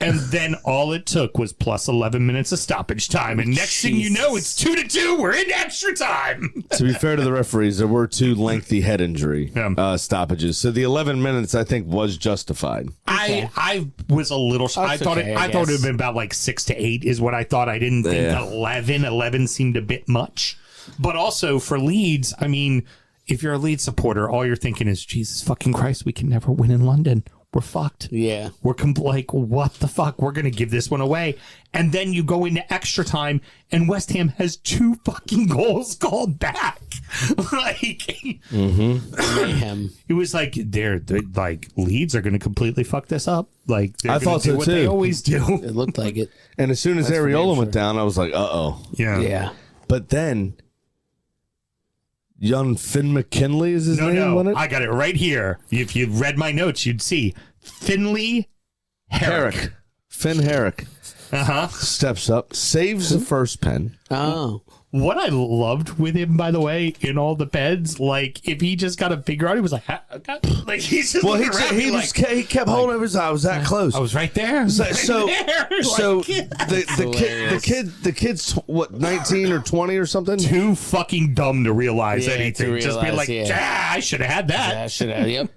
And then all it took was plus 11 minutes of stoppage time. And next thing you know, it's 2-2. We're in extra time. To be fair to the referees, there were two lengthy head injury stoppages. So the 11 minutes, I think, was justified. I was a little... I thought it would have been about like 6 to 8 is what I thought. I didn't think 11. 11 seemed a bit much. But also for Leeds, I mean, if you're a Leeds supporter, all you're thinking is, Jesus fucking Christ, we can never win in London. We're fucked. Yeah. We're like, what the fuck? We're going to give this one away. And then you go into extra time, and West Ham has 2 fucking goals called back. Mayhem. It was like, they're like, Leeds are going to completely fuck this up. Like, I thought so what too. They always do. It looked like it. And as soon as Areola went down, I was like, uh-oh. Yeah. But then... Young Finn McKinley is his name? No, I got it right here. If you read my notes, you'd see Finley Herrick. Finn Herrick. Steps up, saves the first pen. Oh. What I loved with him, by the way, in all the beds, like if he just got a figure out, he was like he's just he kept holding his eye. I was that close. I was right there. The kid's what, 19 or 20 or something? Too fucking dumb to realize anything. Just be like, I should have had that. Yeah, I should have. Yep.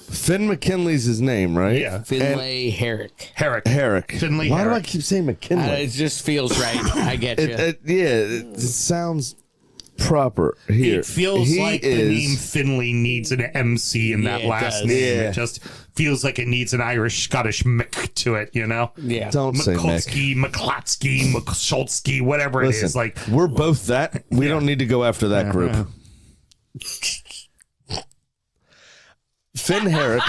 Finn McKinley's his name, right? Yeah. Finlay Herrick. Finley Why Herrick. do I keep saying McKinley? It just feels right. I get you. It sounds proper here. It feels like the name Finley needs an MC in that it last does. name. Yeah. It just feels like it needs an Irish Scottish Mick to it, you know? Yeah. Don't say Mick. Mikulski, McClatsky, McSchultsky, whatever Listen, it is. Like, we're both that. We don't need to go after that group. Finn Herrick.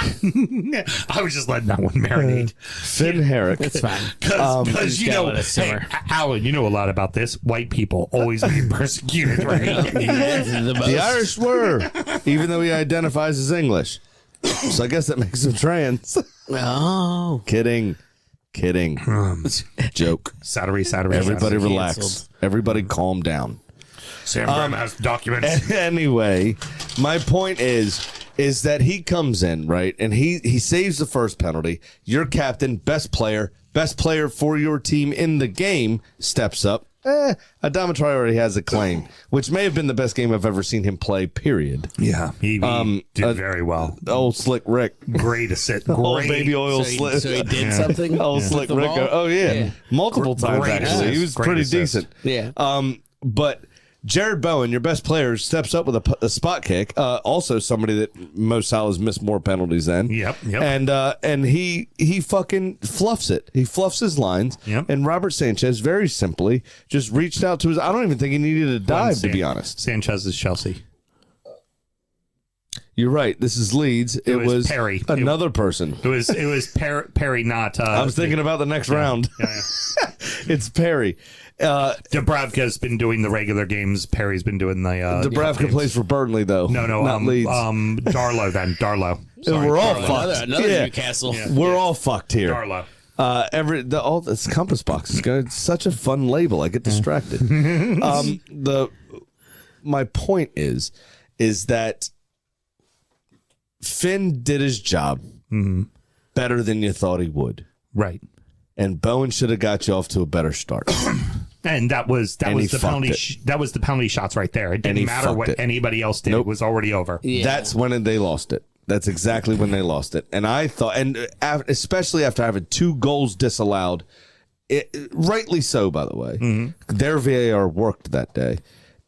I was just letting that one marinate. Finn Herrick. It's fine. Because, you gotta know, let it hey, simmer. Alan, you know a lot about this. White people always being persecuted, right? The Irish were, even though he identifies as English. So I guess that makes him trans. Oh. Kidding. Joke. Sattery. Everybody Canceled. relax. Everybody calm down. Sam Graham has documents. Anyway, my point is that he comes in, right, and he saves the first penalty. Your captain, best player for your team in the game, steps up. Adama Traore has a claim, which may have been the best game I've ever seen him play, period. Yeah, he did very well. Old Slick Rick. Great assist. Old Great. baby oil So Slick. he did something? Old Slick The Rick. ball? Oh, yeah. Multiple times, Great actually. He assist. was Great pretty assist. decent. Yeah. But Jared Bowen, your best player, steps up with a spot kick. Also, somebody that Mo Salah's missed more penalties than. Yep. And he fucking fluffs it. He fluffs his lines. Yep. And Robert Sanchez very simply just reached out to his. I don't even think he needed a dive, to be honest. Sanchez is Chelsea. You're right. This is Leeds. It was Perry. Another person. It was Perry, not. I was thinking about the next round. Yeah. It's Perry. Dubravka's been doing the regular games. Perry's been doing the. Dubravka games. plays for Burnley, though. No, not Leeds. Darlow then. Darlow. Sorry, We're all Darlow. fucked. Another Yeah. Newcastle. Yeah. We're all fucked here. Darlow. All this compass box is good. It's such a fun label. I get distracted. My point is that Finn did his job better than you thought he would, Right. and Bowen should have got you off to a better start. And that was And he the fucked penalty. it. That was the penalty shots right there. It And didn't he matter fucked what it. anybody else did. Nope. It was already over. Yeah. That's when they lost it. That's exactly when they lost it. And I thought, especially after having 2 goals disallowed, rightly so, by the way, their VAR worked that day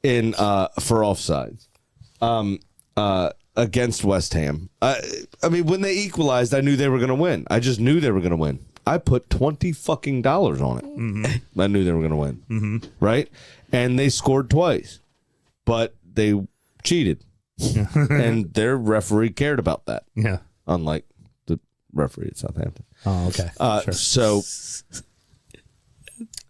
for offsides against West Ham. I mean, when they equalized, I knew they were going to win. I just knew they were going to win. I put $20 fucking on it. I knew they were going to win. Right? And they scored twice, but they cheated. And their referee cared about that, Yeah. unlike the referee at Southampton. Oh, okay. So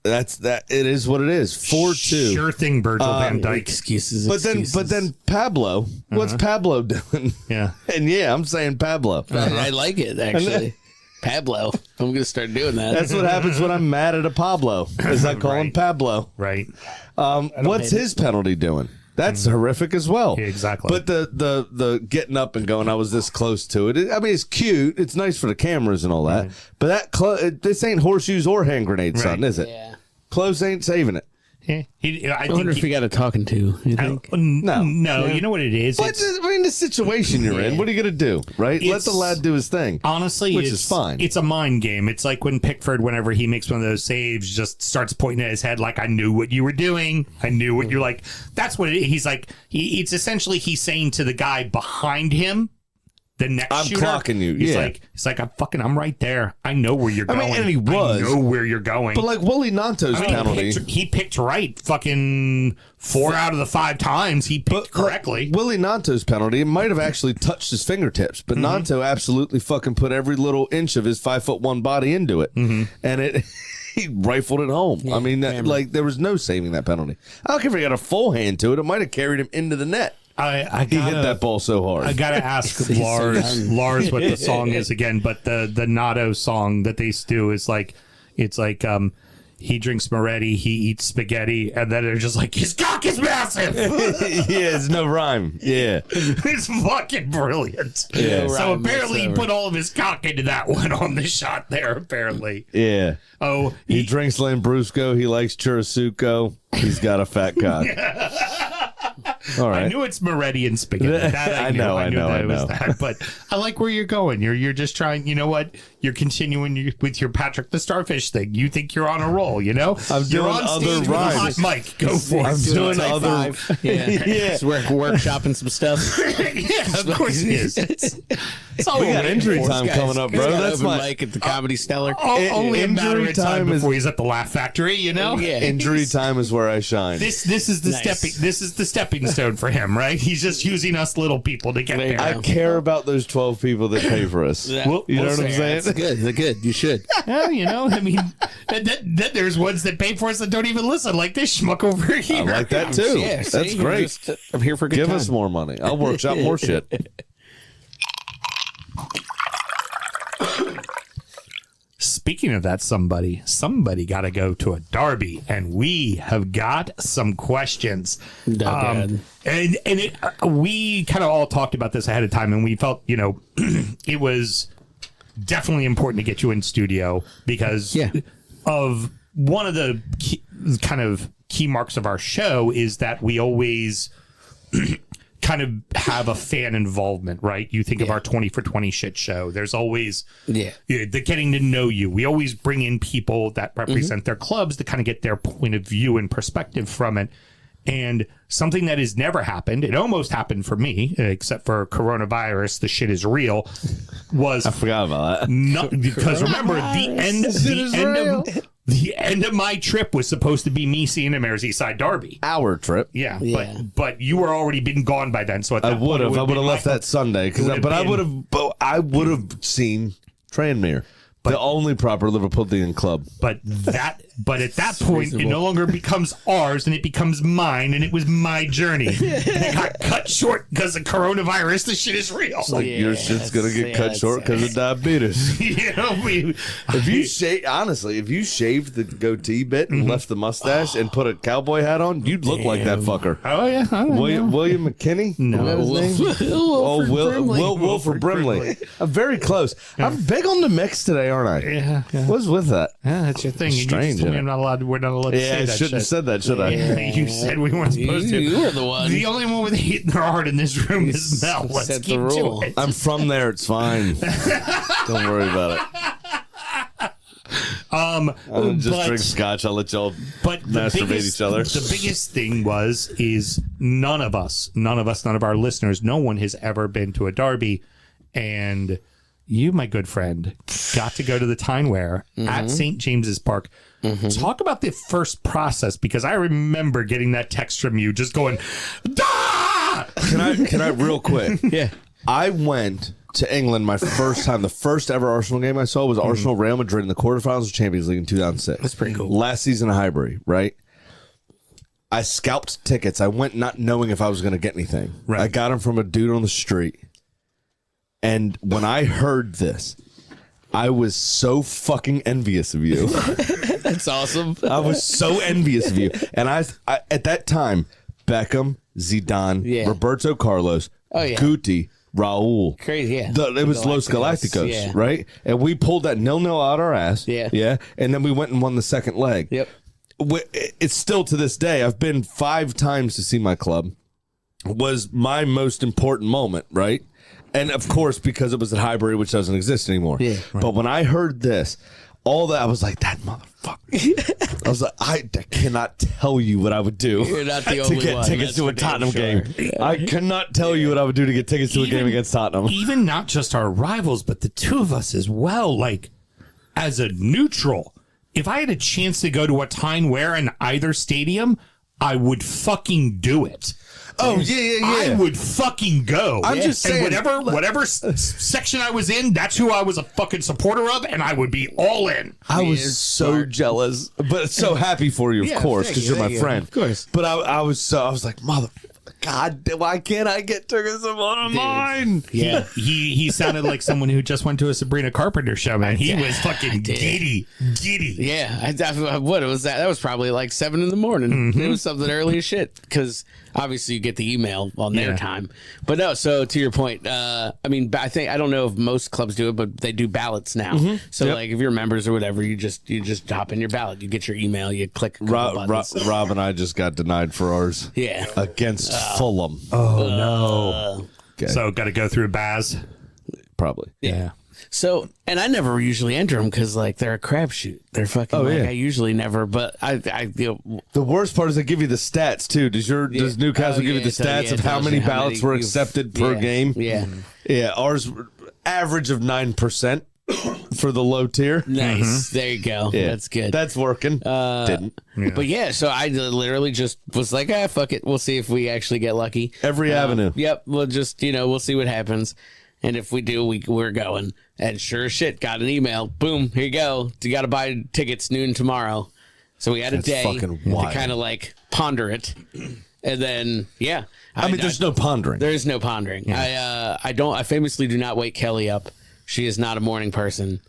that's that. It is what it is. 4-2. Sure thing, Virgil van Dijk. Excuses. But then Pablo. What's Pablo doing? Yeah. And yeah, I'm saying Pablo. I like it, actually. Pablo. I'm going to start doing that. That's what happens when I'm mad at a Pablo. Is I call him Right. Pablo. Right. What's his penalty doing? That's horrific as well. Yeah, exactly. But the getting up and going, I was this close to it. I mean, it's cute. It's nice for the cameras and all that. But this ain't horseshoes or hand grenades, son, Right. is it? Yeah. Close ain't saving it. I I wonder if he got a talking to. You think? No. No. You know what it is? But It's- I mean, the situation you're in, what are you going to do, right? Let It's- the lad do his thing. Honestly, Which it's is fine. It's a mind game. It's like when Pickford, whenever he makes one of those saves, just starts pointing at his head like, "I knew what you were doing. I knew what you're like." That's what he's like. It's essentially he's saying to the guy behind him, the next I'm shooter, clocking you, He's yeah. like, I'm right there. I know where you're I going. mean, and he was. I know where you're going. But like Willie Nanto's I mean, penalty. he picked right. Fucking 4 out of the 5 times he picked correctly. Willie Nanto's penalty, it might have actually touched his fingertips, but Nanto absolutely fucking put every little inch of his 5'1" body into it, and it he rifled it home. I mean, there was no saving that penalty. I don't care if he got a full hand to it; it might have carried him into the net. He hit that ball so hard. I gotta ask Lars what the song is again, but the Nato song that they do is like, it's like he drinks Moretti, he eats spaghetti, and then they're just like, his cock is massive. Yeah, it's no rhyme. Yeah, It's fucking brilliant. Yeah. So apparently he put all of his cock into that one on the shot there. Apparently. yeah. Oh, He drinks Lambrusco. He likes churrasco. He's got a fat cock. All right. I knew it's Moretti and spaghetti. That I knew. I knew it was that. But I like where you're going. You're just trying. You know what? You're continuing with your Patrick the Starfish thing. You think you're on a roll. You know. I'm you're doing on other stage with a hot rhymes. mic. Go for it. I'm doing Type other. 5. Yeah. Just workshopping some stuff. Yeah, of course it is. It's all We got injury time coming up, bro. That's my my mic at the Comedy Stellar. only a matter injury of time time is- before he's at the Laugh Factory. You know. Yeah. injury time is where I shine. This is the Nice. This is the stepping stone for him, right? He's just using us little people to get There you there. I care about those 12 people that pay for us. Yeah. Well, You know we'll what I'm say saying? That's good. They're good. You should. Yeah, you know, I mean, then there's ones that pay for us that don't even listen, like this schmuck over here. I like that too. Yeah, That's see, great. I'm here for a good Give time. us more money. I'll workshop more shit. Speaking of that, somebody got to go to a derby, and we have got some questions. God. We kind of all talked about this ahead of time, and we felt, you know, it was definitely important to get you in studio because of one of the key marks of our show is that we always kind of have a fan involvement, right? You think of our 20 for 20 shit show. There's always the getting to know you. We always bring in people that represent their clubs to kind of get their point of view and perspective from it. And something that has never happened, it almost happened for me, except for coronavirus, the shit is real, was I forgot about that. because remember the end of my trip was supposed to be me seeing a Merseyside derby. Our trip. Yeah, Yeah. but you were already been gone by then. So at I that would point, have. I would have left that Sunday I would have seen Tranmere, the only proper Liverpudlian club. But at that point, it no longer becomes ours, and it becomes mine, and it was my journey. And it got cut short because of coronavirus. This shit is real. Like your shit's gonna get cut short because of diabetes. You know, If you shaved the goatee bit and left the mustache and put a cowboy hat on, you'd look like that fucker. oh yeah, I don't know. William McKinney? No. Wilford Brimley. I'm very close. I'm big on the mix today, aren't I? Yeah, What's with that? yeah, that's your thing. You just Strange, told me isn't I'm not allowed. We're not allowed to Yeah, say I that. shouldn't have shit. said that, should I? Yeah, you said we weren't supposed to. You were the one. The only one with hate in their heart in this room is Mel. Let's set the keep rule. to it. I'm from there. It's fine. Don't worry about it. I'll just drink scotch. I'll let y'all masturbate each other. The biggest thing is none of our listeners, no one has ever been to a derby, and you, my good friend, got to go to the Tyne Ware at St. James's Park. Talk about the first process, because I remember getting that text from you just going, "Dah!" Can I real quick? Yeah. I went to England my first time. The first ever Arsenal game I saw was Arsenal Real Madrid in the quarterfinals of Champions League in 2006. That's pretty cool. Last season at Highbury, right? I scalped tickets. I went not knowing if I was going to get anything. Right. I got them from a dude on the street. And when I heard this, I was so fucking envious of you. That's awesome. I was so envious of you. And I at that time, Beckham, Zidane, Yeah. Roberto Carlos, yeah. Guti, Raul. Crazy, yeah. It was Los Galacticos, Yeah. right? And we pulled that 0-0 out our ass. Yeah. Yeah. And then we went and won the second leg. Yep. It's still to this day. I've been 5 times to see my club. Was my most important moment, right? And of course, because it was at Highbury, which doesn't exist anymore. Yeah. But when I heard this, all that, I was like, that motherfucker. I was like, I cannot tell you what I would do You're not the to only get one, tickets that's to a for damn Tottenham sure. game. I cannot tell you what I would do to get tickets to a game against Tottenham. Even not just our rivals, but the two of us as well. Like, as a neutral, if I had a chance to go to a Tyne Ware in either stadium, I would fucking do it. Oh, yeah. I would fucking go. I'm just saying, And whatever section I was in, that's who I was a fucking supporter of, and I would be all in. I was so jealous, but so happy for you, of course, because you're my friend. Of course. But I was like, mother, God, why can't I get tickets to one of mine? Yeah. He sounded like someone who just went to a Sabrina Carpenter show, man. He was fucking giddy. Yeah, I definitely. What was that? That was probably like 7 in the morning. It was something early as shit, because obviously you get the email on their time. But no, so to your point, I mean, I don't know if most clubs do it, but they do ballots now. So like, if you're members or whatever, you just hop in your ballot. You get your email, you click a couple buttons. Rob and I just got denied for ours. Yeah. Against Fulham. Oh no. Okay. So got to go through Baz. Probably. Yeah. So, and I never usually enter them because like they're a crapshoot. They're fucking. yeah. I usually never, but I The worst part is they give you the stats too. Does Newcastle give you the stats of how many ballots were accepted per game? Yeah. Yeah. Ours average of 9% for the low tier. Nice. There you go. Yeah. That's good. That's working. Didn't. But yeah, so I literally just was like, fuck it. We'll see if we actually get lucky. Every avenue. Yep. We'll just, we'll see what happens. And if we do, we're going. And sure as shit, got an email. Boom, here you go. You got to buy tickets noon tomorrow. So we had a day fucking to wild. kind of like ponder it. And then, yeah. I mean, there's no pondering. There is no pondering. I famously do not wake Kelly up. She is not a morning person.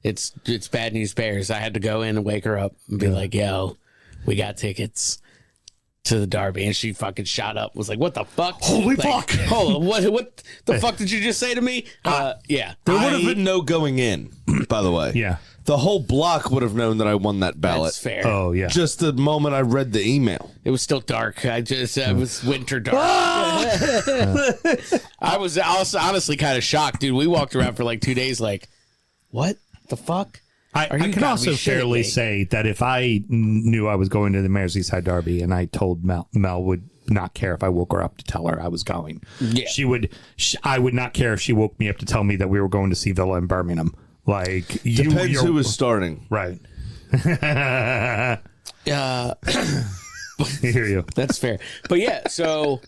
It's bad news bears. I had to go in and wake her up and be like, yo, we got tickets to the Derby, and she fucking shot up, was like, what the fuck? Holy like, fuck. Hold on, what the fuck did you just say to me? Yeah. There would have been no going in, by the way. Yeah. The whole block would have known that I won that ballot. That's fair. Oh yeah. Just the moment I read the email. It was still dark. It was winter dark. I was also honestly kind of shocked, dude. We walked around for like 2 days like, what the fuck? I can also fairly say that if I knew I was going to the Merseyside Derby and I told Mel would not care if I woke her up to tell her I was going. Yeah. I would not care if she woke me up to tell me that we were going to see Villa in Birmingham. Like, Depends who was starting. Right. I hear you. That's fair. But yeah, so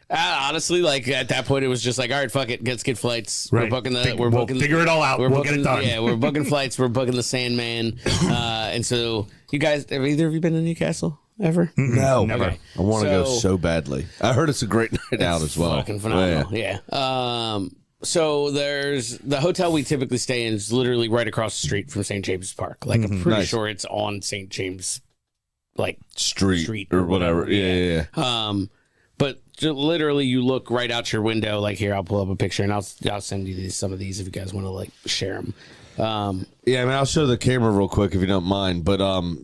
honestly, like at that point, it was just like, all right, fuck it, let's get flights. Right. We'll We'll figure it all out. We'll get it done. Yeah, we're booking flights. We're booking the Sandman. And so, you guys, have either of you been to Newcastle ever? No. Never. Okay. I want to go so badly. I heard it's a great night out as well. Fucking phenomenal. Yeah. So there's the hotel we typically stay in is literally right across the street from St. James Park. Like I'm pretty sure it's on St. James, like Street or whatever. Yeah. But literally, you look right out your window. Like here, I'll pull up a picture and I'll send you some of these if you guys want to like share them. Yeah, I mean, I'll show the camera real quick if you don't mind, but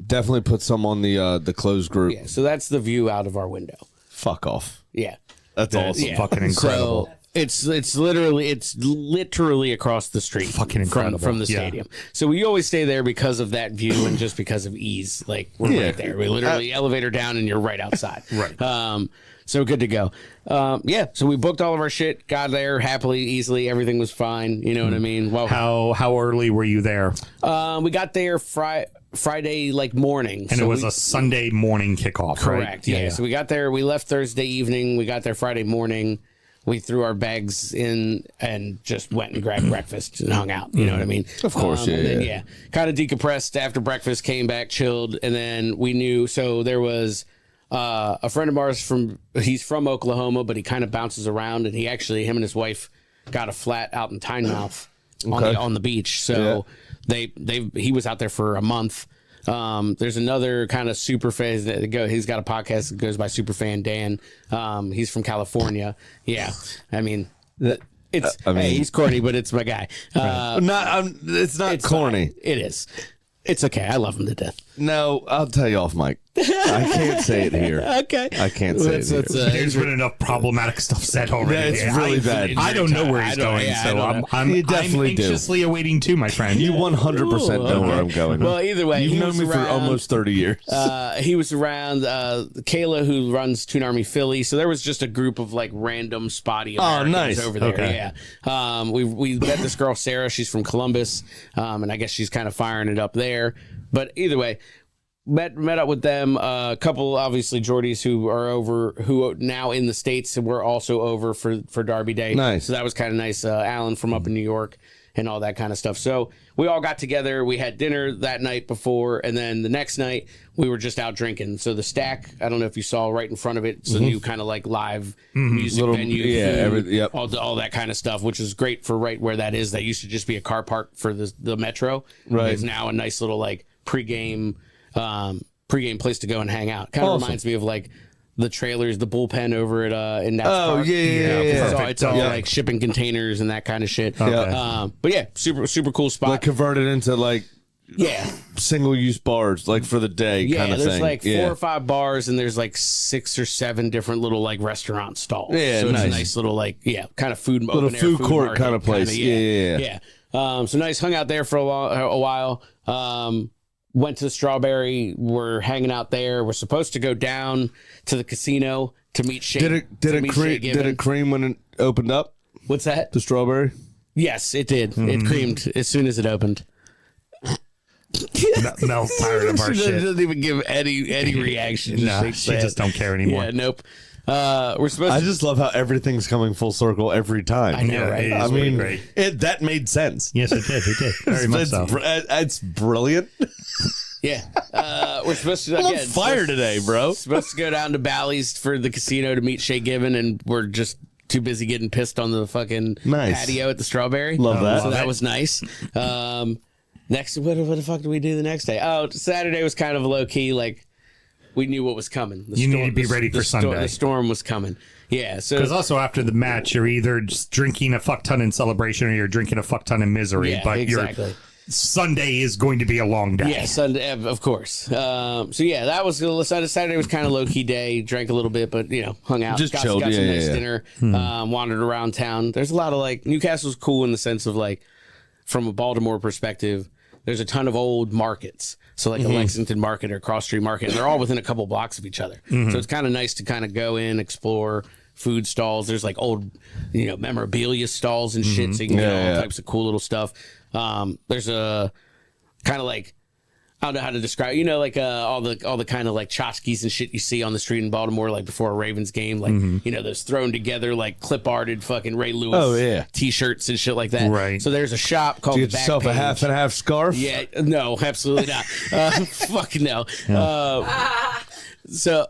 definitely put some on the closed group. Yeah. So that's the view out of our window. Fuck off. Yeah. That's awesome. Yeah. Fucking incredible. So it's literally across the street. Fucking incredible. From the stadium. So we always stay there because of that view and just because of ease. Like we're right there. We literally elevator down and you're right outside. Right. So good to go. Yeah. So we booked all of our shit, got there happily, easily. Everything was fine. You know what I mean? Well, How early were you there? we got there Friday like morning. And so it was a Sunday morning kickoff, correct. right? Yeah. So we got there. We left Thursday evening. We got there Friday morning. We threw our bags in and just went and grabbed breakfast and hung out. You know what I mean? Of course, yeah. Kind of decompressed after breakfast, came back, chilled, and then we knew. So there was a friend of ours he's from Oklahoma, but he kind of bounces around, and him and his wife got a flat out in Tynemouth on the beach. So he was out there for a month. There's another kind of super fan he's got a podcast that goes by Superfan Dan. He's from California. Yeah. I mean, he's corny, but it's my guy. It's not corny. Fine. It is. It's okay. I love him to death. No, I'll tell you off, Mike. I can't say it here. Okay. I can't say it here. There's been enough problematic stuff said already. Yeah, it's really bad. I don't know where he's going, so I'm anxiously awaiting too, my friend. You 100% know where I'm going. Well, either way, you've known me for almost 30 years. He was around Kayla, who runs Toon Army Philly. So there was just a group of like random spotty Americans over there. Okay. Yeah. We met this girl Sarah. She's from Columbus, and I guess she's kind of firing it up there. But either way, met up with them. A couple, obviously, Geordies who are now in the States and were also over for Derby Day. Nice. So that was kind of nice. Alan from up in New York and all that kind of stuff. So we all got together. We had dinner that night before, and then the next night we were just out drinking. So the Stack, I don't know if you saw right in front of it, it's a new kind of like live music venue, all that kind of stuff, which is great for right where that is. That used to just be a car park for the Metro. Right. It's now a nice little like pregame place to go and hang out. Kind of reminds me of like the trailers, the bullpen over at in Nats Park. It's all like shipping containers and that kind of shit. But yeah, super cool spot. Like converted into like single-use bars, like for the day kind of thing. There's like 4 or 5 bars, and there's like 6 or 7 different little like restaurant stalls. Yeah, so nice. it's a nice little like kind of food, Little open-air food court market kind of place. Yeah. So nice. Hung out there for a while. Went to the Strawberry. We're hanging out there. We're supposed to go down to the casino to meet Shane. Did it cream when it opened up? What's that? The Strawberry? Yes, it did. It creamed as soon as it opened. Mel's tired of our She shit. doesn't even give any reaction. No, she just don't care anymore. Yeah, nope. We're supposed I to. just love how everything's coming full circle every time. I know, right? It I is mean, great. that made sense. Yes, it did. It did. Very much so. It's brilliant. Yeah. We're supposed to. I'm on Again, fire today, bro. Supposed to go down to Bally's for the casino to meet Shay Given, and we're just too busy getting pissed on the fucking Nice. patio at the Strawberry. Love that. So that was nice. Next, what the fuck did we do the next day? Oh, Saturday was kind of low key. Like we knew what was coming. You need to be ready for Sunday. The storm was coming. Yeah. So Because also after the match, you're either just drinking a fuck ton in celebration or you're drinking a fuck ton in misery. yeah, but exactly. your Sunday is going to be a long day. Yeah, Sunday, of course. So yeah, that was Saturday was kind of low key day. Drank a little bit, but hung out, Just got chilled, some yeah, nice yeah. dinner, wandered around town. There's a lot of like Newcastle's cool in the sense of like from a Baltimore perspective. There's a ton of old markets. So like a Lexington Market or Cross Street Market, and they're all within a couple blocks of each other. So it's kind of nice to kind of go in, explore food stalls. There's like old, memorabilia stalls and shit. So you can get all types of cool little stuff. There's a kind of like, I don't know how to describe, like all the kind of like tchotchkes and shit you see on the street in Baltimore, like before a Ravens game, like, those thrown together, like clip arted fucking Ray Lewis t-shirts and shit like that. Right. So there's a shop called Get the Back yourself Page. a half and half scarf. Yeah, no, absolutely not. Fucking no.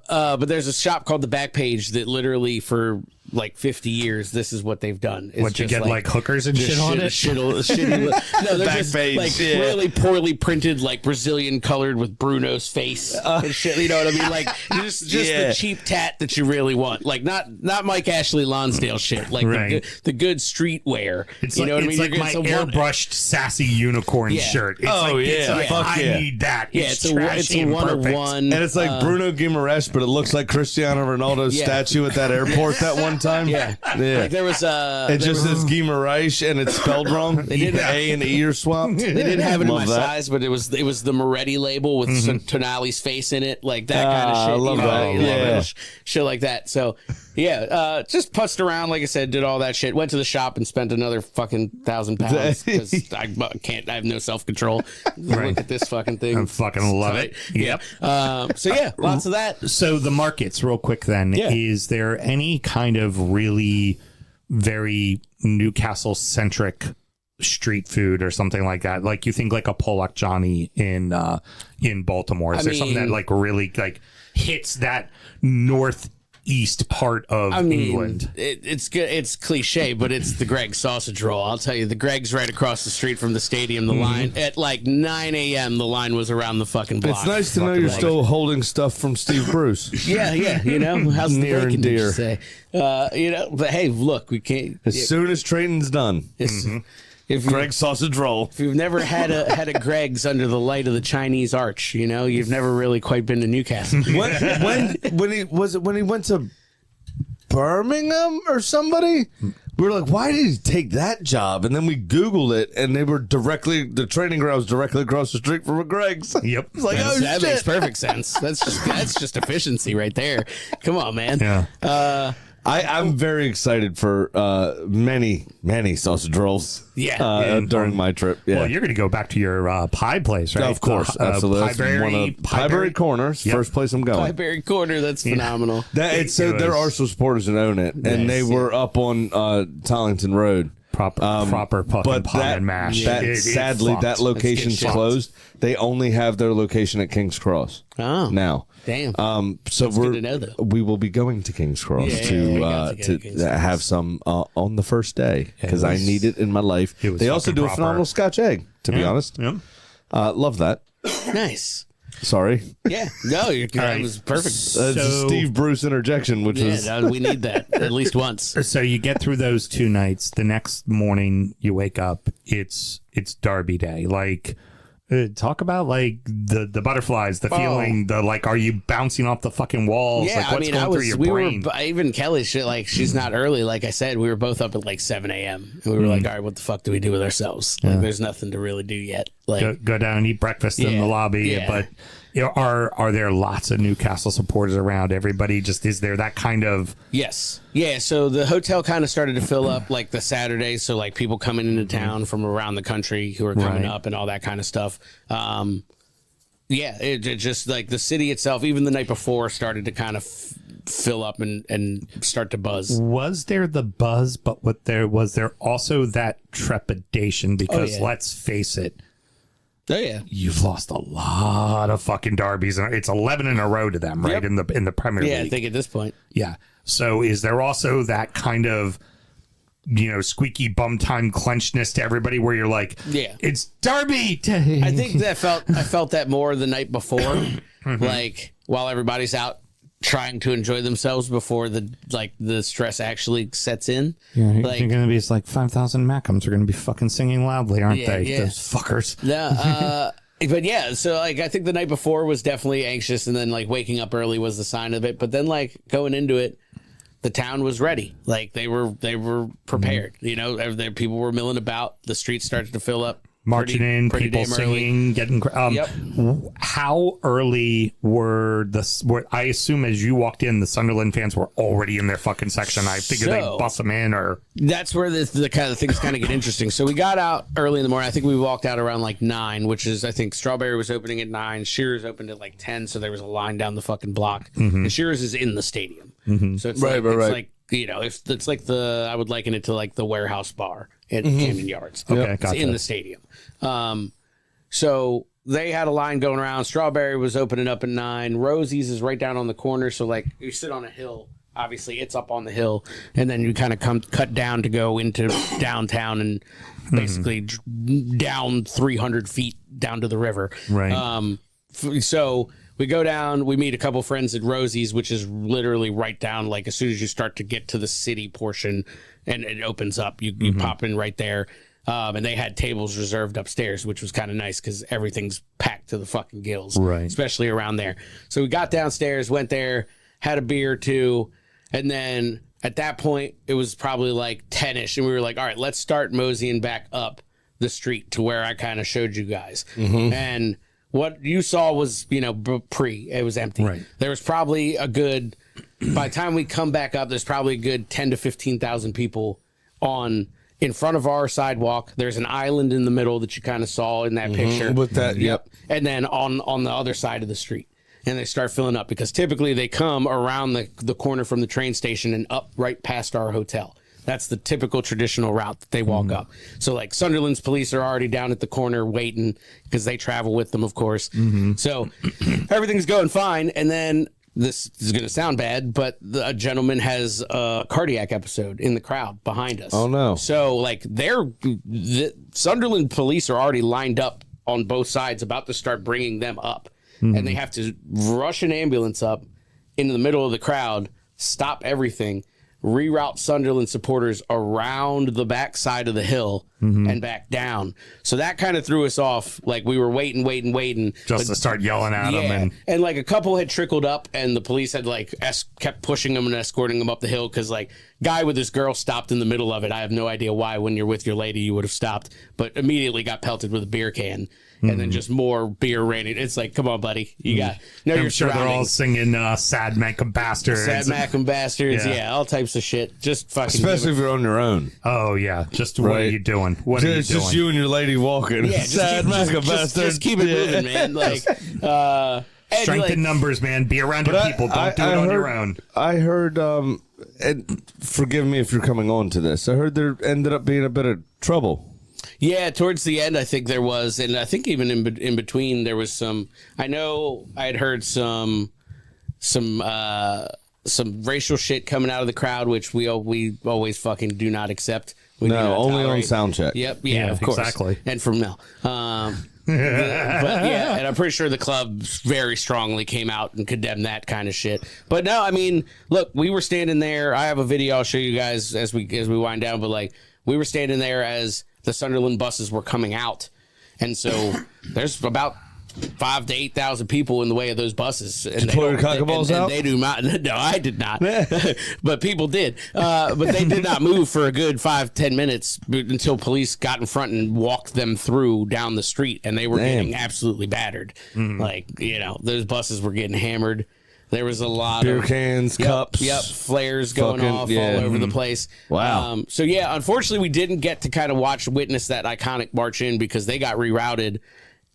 But there's a shop called the Back Page that literally for like 50 years, this is what they've done. It's What, you just get like hookers and shit on it? No, they're Back just Page, like yeah. really poorly printed, like Brazilian colored with Bruno's face and shit. You know what I mean? Like just Yeah. the cheap tat that you really want. Like not Mike Ashley Lonsdale shit. Like Right. the good streetwear. It's you like, know what I it's mean? like my You're getting some airbrushed sassy unicorn Yeah. shirt. It's Oh, like, yeah. it's like, Fuck I yeah. need that. Yeah, It's it's a trashy and one of perfect. one. And it's like Bruno Guimaraes, but it looks like Cristiano Ronaldo's Yeah. statue at that airport that one time. Yeah. Like there was It just says Guimaraes and it's spelled wrong. They did The A and the E are swapped. They didn't have it in Love my that. size, but it was the Moretti label with Tonali's face in it, like that kind of Ah, shit. I love that. Yeah. Shit like that. So yeah, just putzed around, like I said, did all that shit. Went to the shop and spent another fucking £1,000 because I have no self control. Look at this fucking thing. I fucking love it. Yep. So yeah, lots of that. So the markets, real quick then, Yeah. is there any kind of really very Newcastle-centric street food or something like that? Like you think like a Pollock Johnny in Baltimore. Is there something that like really like hits that northeast part of England? It's good. It's cliche, but it's the Greg's sausage roll. I'll tell you, the Greg's right across the street from the stadium. The line at like 9 a.m. The line was around the fucking block. It's nice to know you're still holding stuff from Steve Bruce. Yeah, how's the Near and bacon, did you dear. say? But hey, look, we can't. As soon as training's done, If Greg's sausage roll. if you've never had a Greg's under the light of the Chinese arch, you've never really quite been to Newcastle. When he went to Birmingham or somebody, we were like, why did he take that job? And then we Googled it, and the training ground was directly across the street from a Greg's. Yep. It's like, That shit. makes perfect sense. That's just efficiency right there. Come on, man. Yeah. I'm very excited for many sausage rolls. During my trip. Yeah. Well, you're going to go back to your pie place, right? Of course, absolutely. That's Pieberry Corners, Yep. first place I'm going. Highbury Corner, that's phenomenal. There are some supporters that own it, and they were up on Tollington Road. Proper fucking pie and mash. Sadly, fucked. that location's shit. closed. They only have their location at King's Cross now. Damn. So good to know, though. we will be going to King's Cross we got to go to King's Cross. have some on the first day because I need it in my life. It was They also fucking do a proper. phenomenal Scotch egg. To be honest, Yep. love that. Nice. Sorry, Yeah. No, that was perfect. that's a So- Steve Bruce interjection, which was Yeah, we need that at least once. So you get through those 2 nights. The next morning you wake up. It's Derby Day. Like Talk about like the butterflies, the feeling, the like, are you bouncing off the fucking walls? Yeah, like, what's going through your brain? Even Kelly, she's not early. Like I said, we were both up at like 7 a.m. and we were like, all right, what the fuck do we do with ourselves? Like, there's nothing to really do yet. Like, go down and eat breakfast in the lobby. But are there lots of Newcastle supporters around? Everybody just, is there that kind of? Yes. Yeah. So the hotel kind of started to fill up like the Saturday. So like people coming into town from around the country who are coming up and all that kind of stuff. It just like the city itself, even the night before, started to kind of fill up and start to buzz. Was there the buzz, but was there also that trepidation? Because let's face it. Oh yeah, you've lost a lot of fucking derbies, and it's 11 in a row to them, right? In the Premier League. Yeah, I think at this point. Yeah. So is there also that kind of, squeaky bum time clenchness to everybody where you're like, it's derby day? I think I felt that more the night before, like while everybody's out trying to enjoy themselves before the stress actually sets in. Yeah, like, you're gonna be like 5,000 Mackhams are gonna be fucking singing loudly, aren't they? Yeah. Those fuckers. Yeah. But yeah, so like I think the night before was definitely anxious, and then like waking up early was the sign of it. But then like going into it, the town was ready. Like they were prepared. People were milling about. The streets started to fill up. Marching in, people singing, getting. How early were I assume as you walked in, the Sunderland fans were already in their fucking section. I figured they bust them in, or that's where the kind of things kind of get interesting. So we got out early in the morning. I think we walked out around like 9, which is I think Strawberry was opening at 9. Shearer's opened at like 10, so there was a line down the fucking block. And Shearer's is in the stadium, so it's right. Like if it's like I would liken it to like the Warehouse Bar at Camden Yards. Okay, gotcha. It's in the stadium. So they had a line going around. Strawberry was opening up at 9. Rosie's is right down on the corner. So like you sit on a hill, obviously it's up on the hill, and then you kind of cut down to go into downtown and basically down 300 feet down to the river. Right. So we go down, we meet a couple friends at Rosie's, which is literally right down, like as soon as you start to get to the city portion and it opens up, you pop in right there. And they had tables reserved upstairs, which was kind of nice because everything's packed to the fucking gills, right? Especially around there. So we got downstairs, went there, had a beer or two, and then at that point, it was probably like 10-ish, and we were like, all right, let's start moseying back up the street to where I kind of showed you guys. And what you saw was, it was empty. Right. There was probably by the time we come back up, there's probably a good 10 to 15,000 people in front of our sidewalk. There's an island in the middle that you kind of saw in that picture. With that, yep. And then on the other side of the street. And they start filling up because typically they come around the corner from the train station and up right past our hotel. That's the typical traditional route that they walk up. So like Sunderland's police are already down at the corner waiting because they travel with them, of course. So everything's going fine. And then this is going to sound bad, but a gentleman has a cardiac episode in the crowd behind us. Oh, no. So, like, the Sunderland police are already lined up on both sides, about to start bringing them up. And they have to rush an ambulance up into the middle of the crowd, stop everything, reroute Sunderland supporters around the back side of the hill and back down. So that kind of threw us off. Like we were waiting. Just to start yelling at them. And like a couple had trickled up and the police had like kept pushing them and escorting them up the hill. Cause like guy with his girl stopped in the middle of it. I have no idea why when you're with your lady, you would have stopped, but immediately got pelted with a beer can. And then just more beer raining. It's like, come on, buddy. You got I'm sure they're all singing Sad Mackham Bastards. Sad Mackham Bastards. Yeah, all types of shit. Just fucking. Especially if you're on your own. Oh, yeah. Just what are you doing? What are you doing? It's just you and your lady walking. Yeah, Sad Mackham Bastards. Just keep it moving, man. Like, strength in numbers, man. Be around your people. Don't do it on your own. I heard, and forgive me if you're coming on to this, I heard there ended up being a bit of trouble. Yeah, towards the end, I think there was, and I think even in between there was some. I know I had heard some racial shit coming out of the crowd, which we always fucking do not accept. No, only on sound check. Yep, yeah, of course, exactly, and from Mel. But yeah, and I'm pretty sure the club very strongly came out and condemned that kind of shit. But no, I mean, look, we were standing there. I have a video I'll show you guys as we wind down. But like, we were standing there as the Sunderland buses were coming out, And so there's about 5,000 to 8,000 people in the way of those buses. And Did you pull your cock balls out? They do not. No, I did not. But people did. But they did not move for a good 5-10 minutes until police got in front and walked them through down the street, and they were getting absolutely battered. Like, those buses were getting hammered. There was a lot beer of cans, cups, flares going off all over the place. Wow. So yeah, unfortunately, we didn't get to kind of witness that iconic march in because they got rerouted,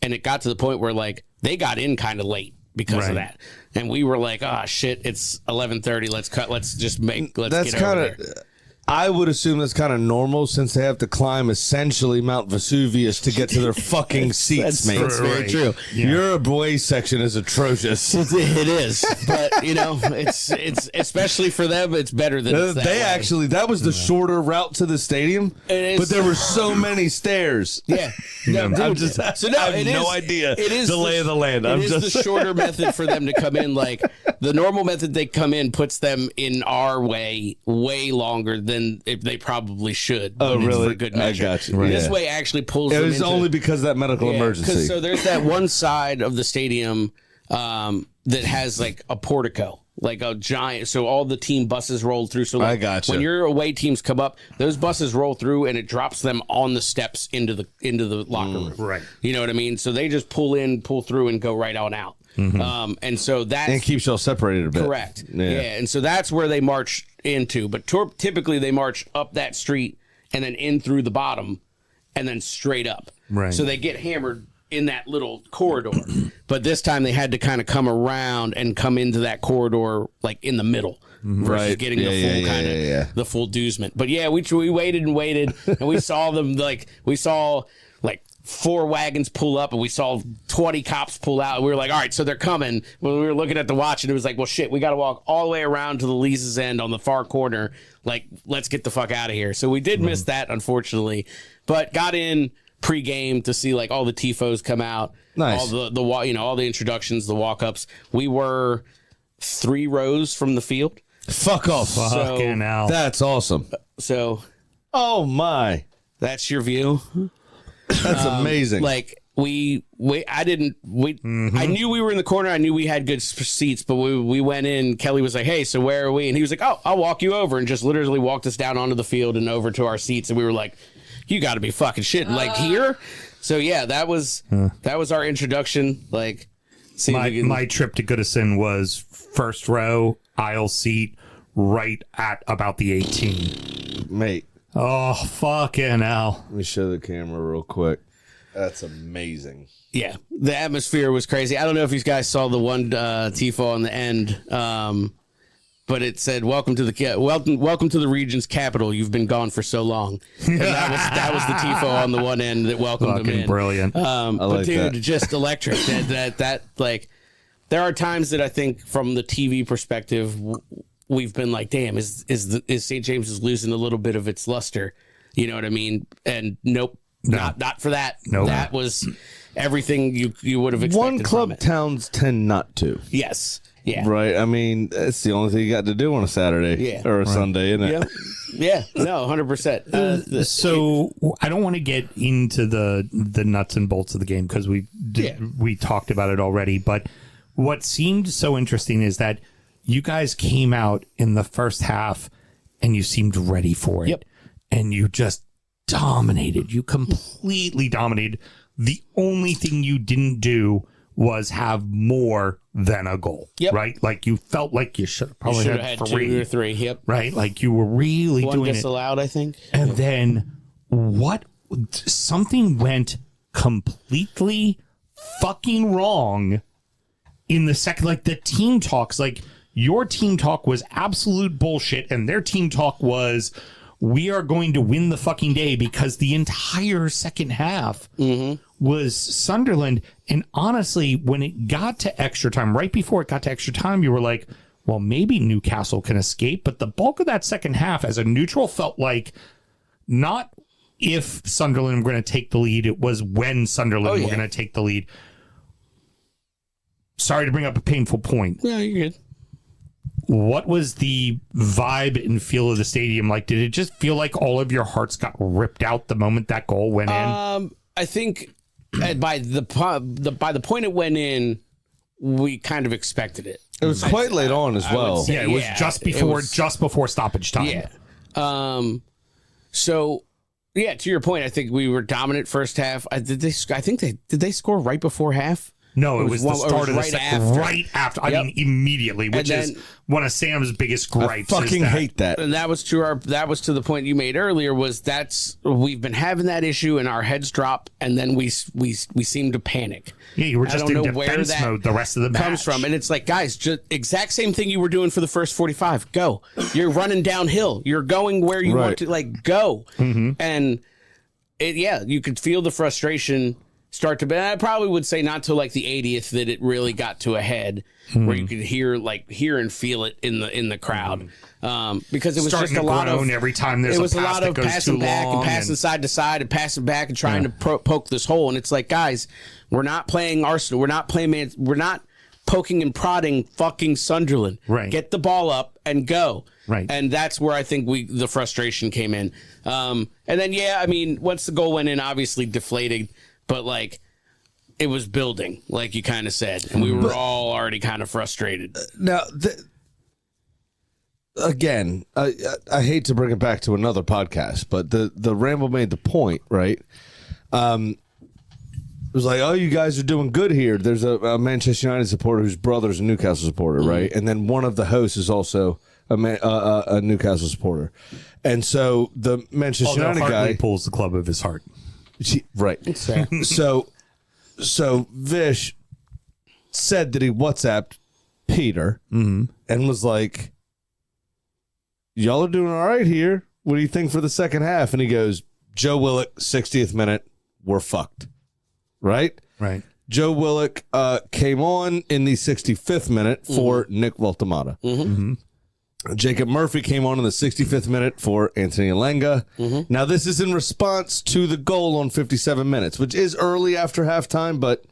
and it got to the point where like they got in kind of late because of that, and we were like, "Oh shit, it's 11:30. Let's cut. Let's just make. Let's get over there." I would assume that's kind of normal since they have to climb essentially Mount Vesuvius to get to their fucking seats, mate. That's very true. Yeah. Your away section is atrocious. It is, but it's especially for them. It's better than it's that was the shorter route to the stadium, but there were so many stairs. Yeah, no, dude, I have no idea. It is the lay of the land. It is the shorter method for them to come in. Like the normal method they come in puts them in our way longer than if they probably should. Oh, really? For good measure. I got you. This way actually pulls. It was only because of that medical emergency. So there's that one side of the stadium that has like a portico, like a giant. So all the team buses roll through. So like, I got you. When your away teams come up, those buses roll through and it drops them on the steps into the locker room. Right. You know what I mean? So they just pull through, and go right on out. And so that keeps y'all separated a bit. Correct. Yeah. And so that's where they march into. But typically they march up that street and then in through the bottom and then straight up. Right. So they get hammered in that little corridor. But this time they had to kind of come around and come into that corridor like in the middle. Versus getting the full the full duesment. But yeah, we waited and waited, and we saw them like 4 wagons pull up, and we saw 20 cops pull out. And we were like, all right, so they're coming. When we were looking at the watch, and it was like, well, shit, we got to walk all the way around to the Leeds' end on the far corner. Like, let's get the fuck out of here. So we did miss that, unfortunately, but got in pre-game to see like all the tifos come out. Nice. All the all the introductions, the walk-ups. We were 3 rows from the field. Fuck off. Fucking hell. That's awesome. So, oh my, that's your view. That's amazing. Like I knew we were in the corner. I knew we had good seats, but we went in. Kelly was like, "Hey, so where are we?" And he was like, "Oh, I'll walk you over," and just literally walked us down onto the field and over to our seats. And we were like, "You got to be fucking shitting!" Like here. So yeah, that was our introduction. Like, my trip to Goodison was first row, aisle seat, right at about the 18. Mate. Oh, fucking hell. Let me show the camera real quick. That's amazing. Yeah, the atmosphere was crazy. I don't know if you guys saw the one tifo on the end, but it said, welcome to the region's capital. You've been gone for so long. And that was the tifo on the one end that welcomed fucking them in. Brilliant. But dude, just electric. that like, there are times that I think from the TV perspective, we've been like, damn, is St. James's losing a little bit of its luster? You know what I mean? And nope, not for that. Nope. That was everything you would have expected. One club towns tend not to. Yes. Yeah. Right. I mean, that's the only thing you got to do on a Saturday or a Sunday, isn't it? Yeah. No, 100%. So I don't want to get into the nuts and bolts of the game because we talked about it already. But what seemed so interesting is that you guys came out in the first half and you seemed ready for it. Yep. And you just dominated. You completely dominated. The only thing you didn't do was have more than a goal. Yep. Right? Like you felt like you should have probably had 3 2 or 3. Yep. Right? Like you were really One doing it. disallowed, I think. And then something went completely fucking wrong in the second. Like the team talks, like your team talk was absolute bullshit, and their team talk was, we are going to win the fucking day, because the entire second half was Sunderland. And honestly, when it got to extra time, right before it got to extra time, you were like, well, maybe Newcastle can escape. But the bulk of that second half as a neutral felt like not if Sunderland were going to take the lead, it was when Sunderland were going to take the lead. Sorry to bring up a painful point. Yeah, you're good. What was the vibe and feel of the stadium like? Did it just feel like all of your hearts got ripped out the moment that goal went in? I think by the point it went in, we kind of expected it. It was quite late on as well. Yeah, it was just before stoppage time. Yeah. So, yeah, to your point, I think we were dominant first half. Did they score right before half? No, it was the start of the second. Right after. I Yep. mean, immediately, which is one of Sam's biggest gripes. I fucking hate that. And that was to the point you made earlier. We've been having that issue, and our heads drop, and then we seem to panic. Yeah, you were just in know where defense that mode the rest of the match. comes from, and it's like, guys, just exact same thing you were doing for the first 45. Go, you're running downhill. You're going where you want to. Like, go, and you could feel the frustration start to be. I probably would say not till like the 80th that it really got to a head where you could hear and feel it in the crowd, because it was Starting just a to lot of groan every time there's it was a a pass lot that of goes passing too back and long passing side to side and passing back and trying to poke this hole. And it's like, guys, we're not playing Arsenal. We're not playing Man. We're not poking and prodding fucking Sunderland. Right. Get the ball up and go. Right. And that's where I think the frustration came in. And then, I mean, once the goal went in, obviously deflated, but like, it was building, like you kind of said, and we were all already kind of frustrated. Now, again, I hate to bring it back to another podcast, but the Ramble made the point, right? It was like, oh, you guys are doing good here. There's a Manchester United supporter whose brother's a Newcastle supporter, right? And then one of the hosts is also a Newcastle supporter. And so the Manchester United guy pulls the club of his heart. Right. So Vish said that he WhatsApped Peter and was like, y'all are doing all right here. What do you think for the second half? And he goes, Joe Willock, 60th minute, we're fucked. Right? Right. Joe Willock came on in the 65th minute for Nick Voltamata. Jacob Murphy came on in the 65th minute for Anthony Alenga. Now, this is in response to the goal on 57 minutes, which is early after halftime, but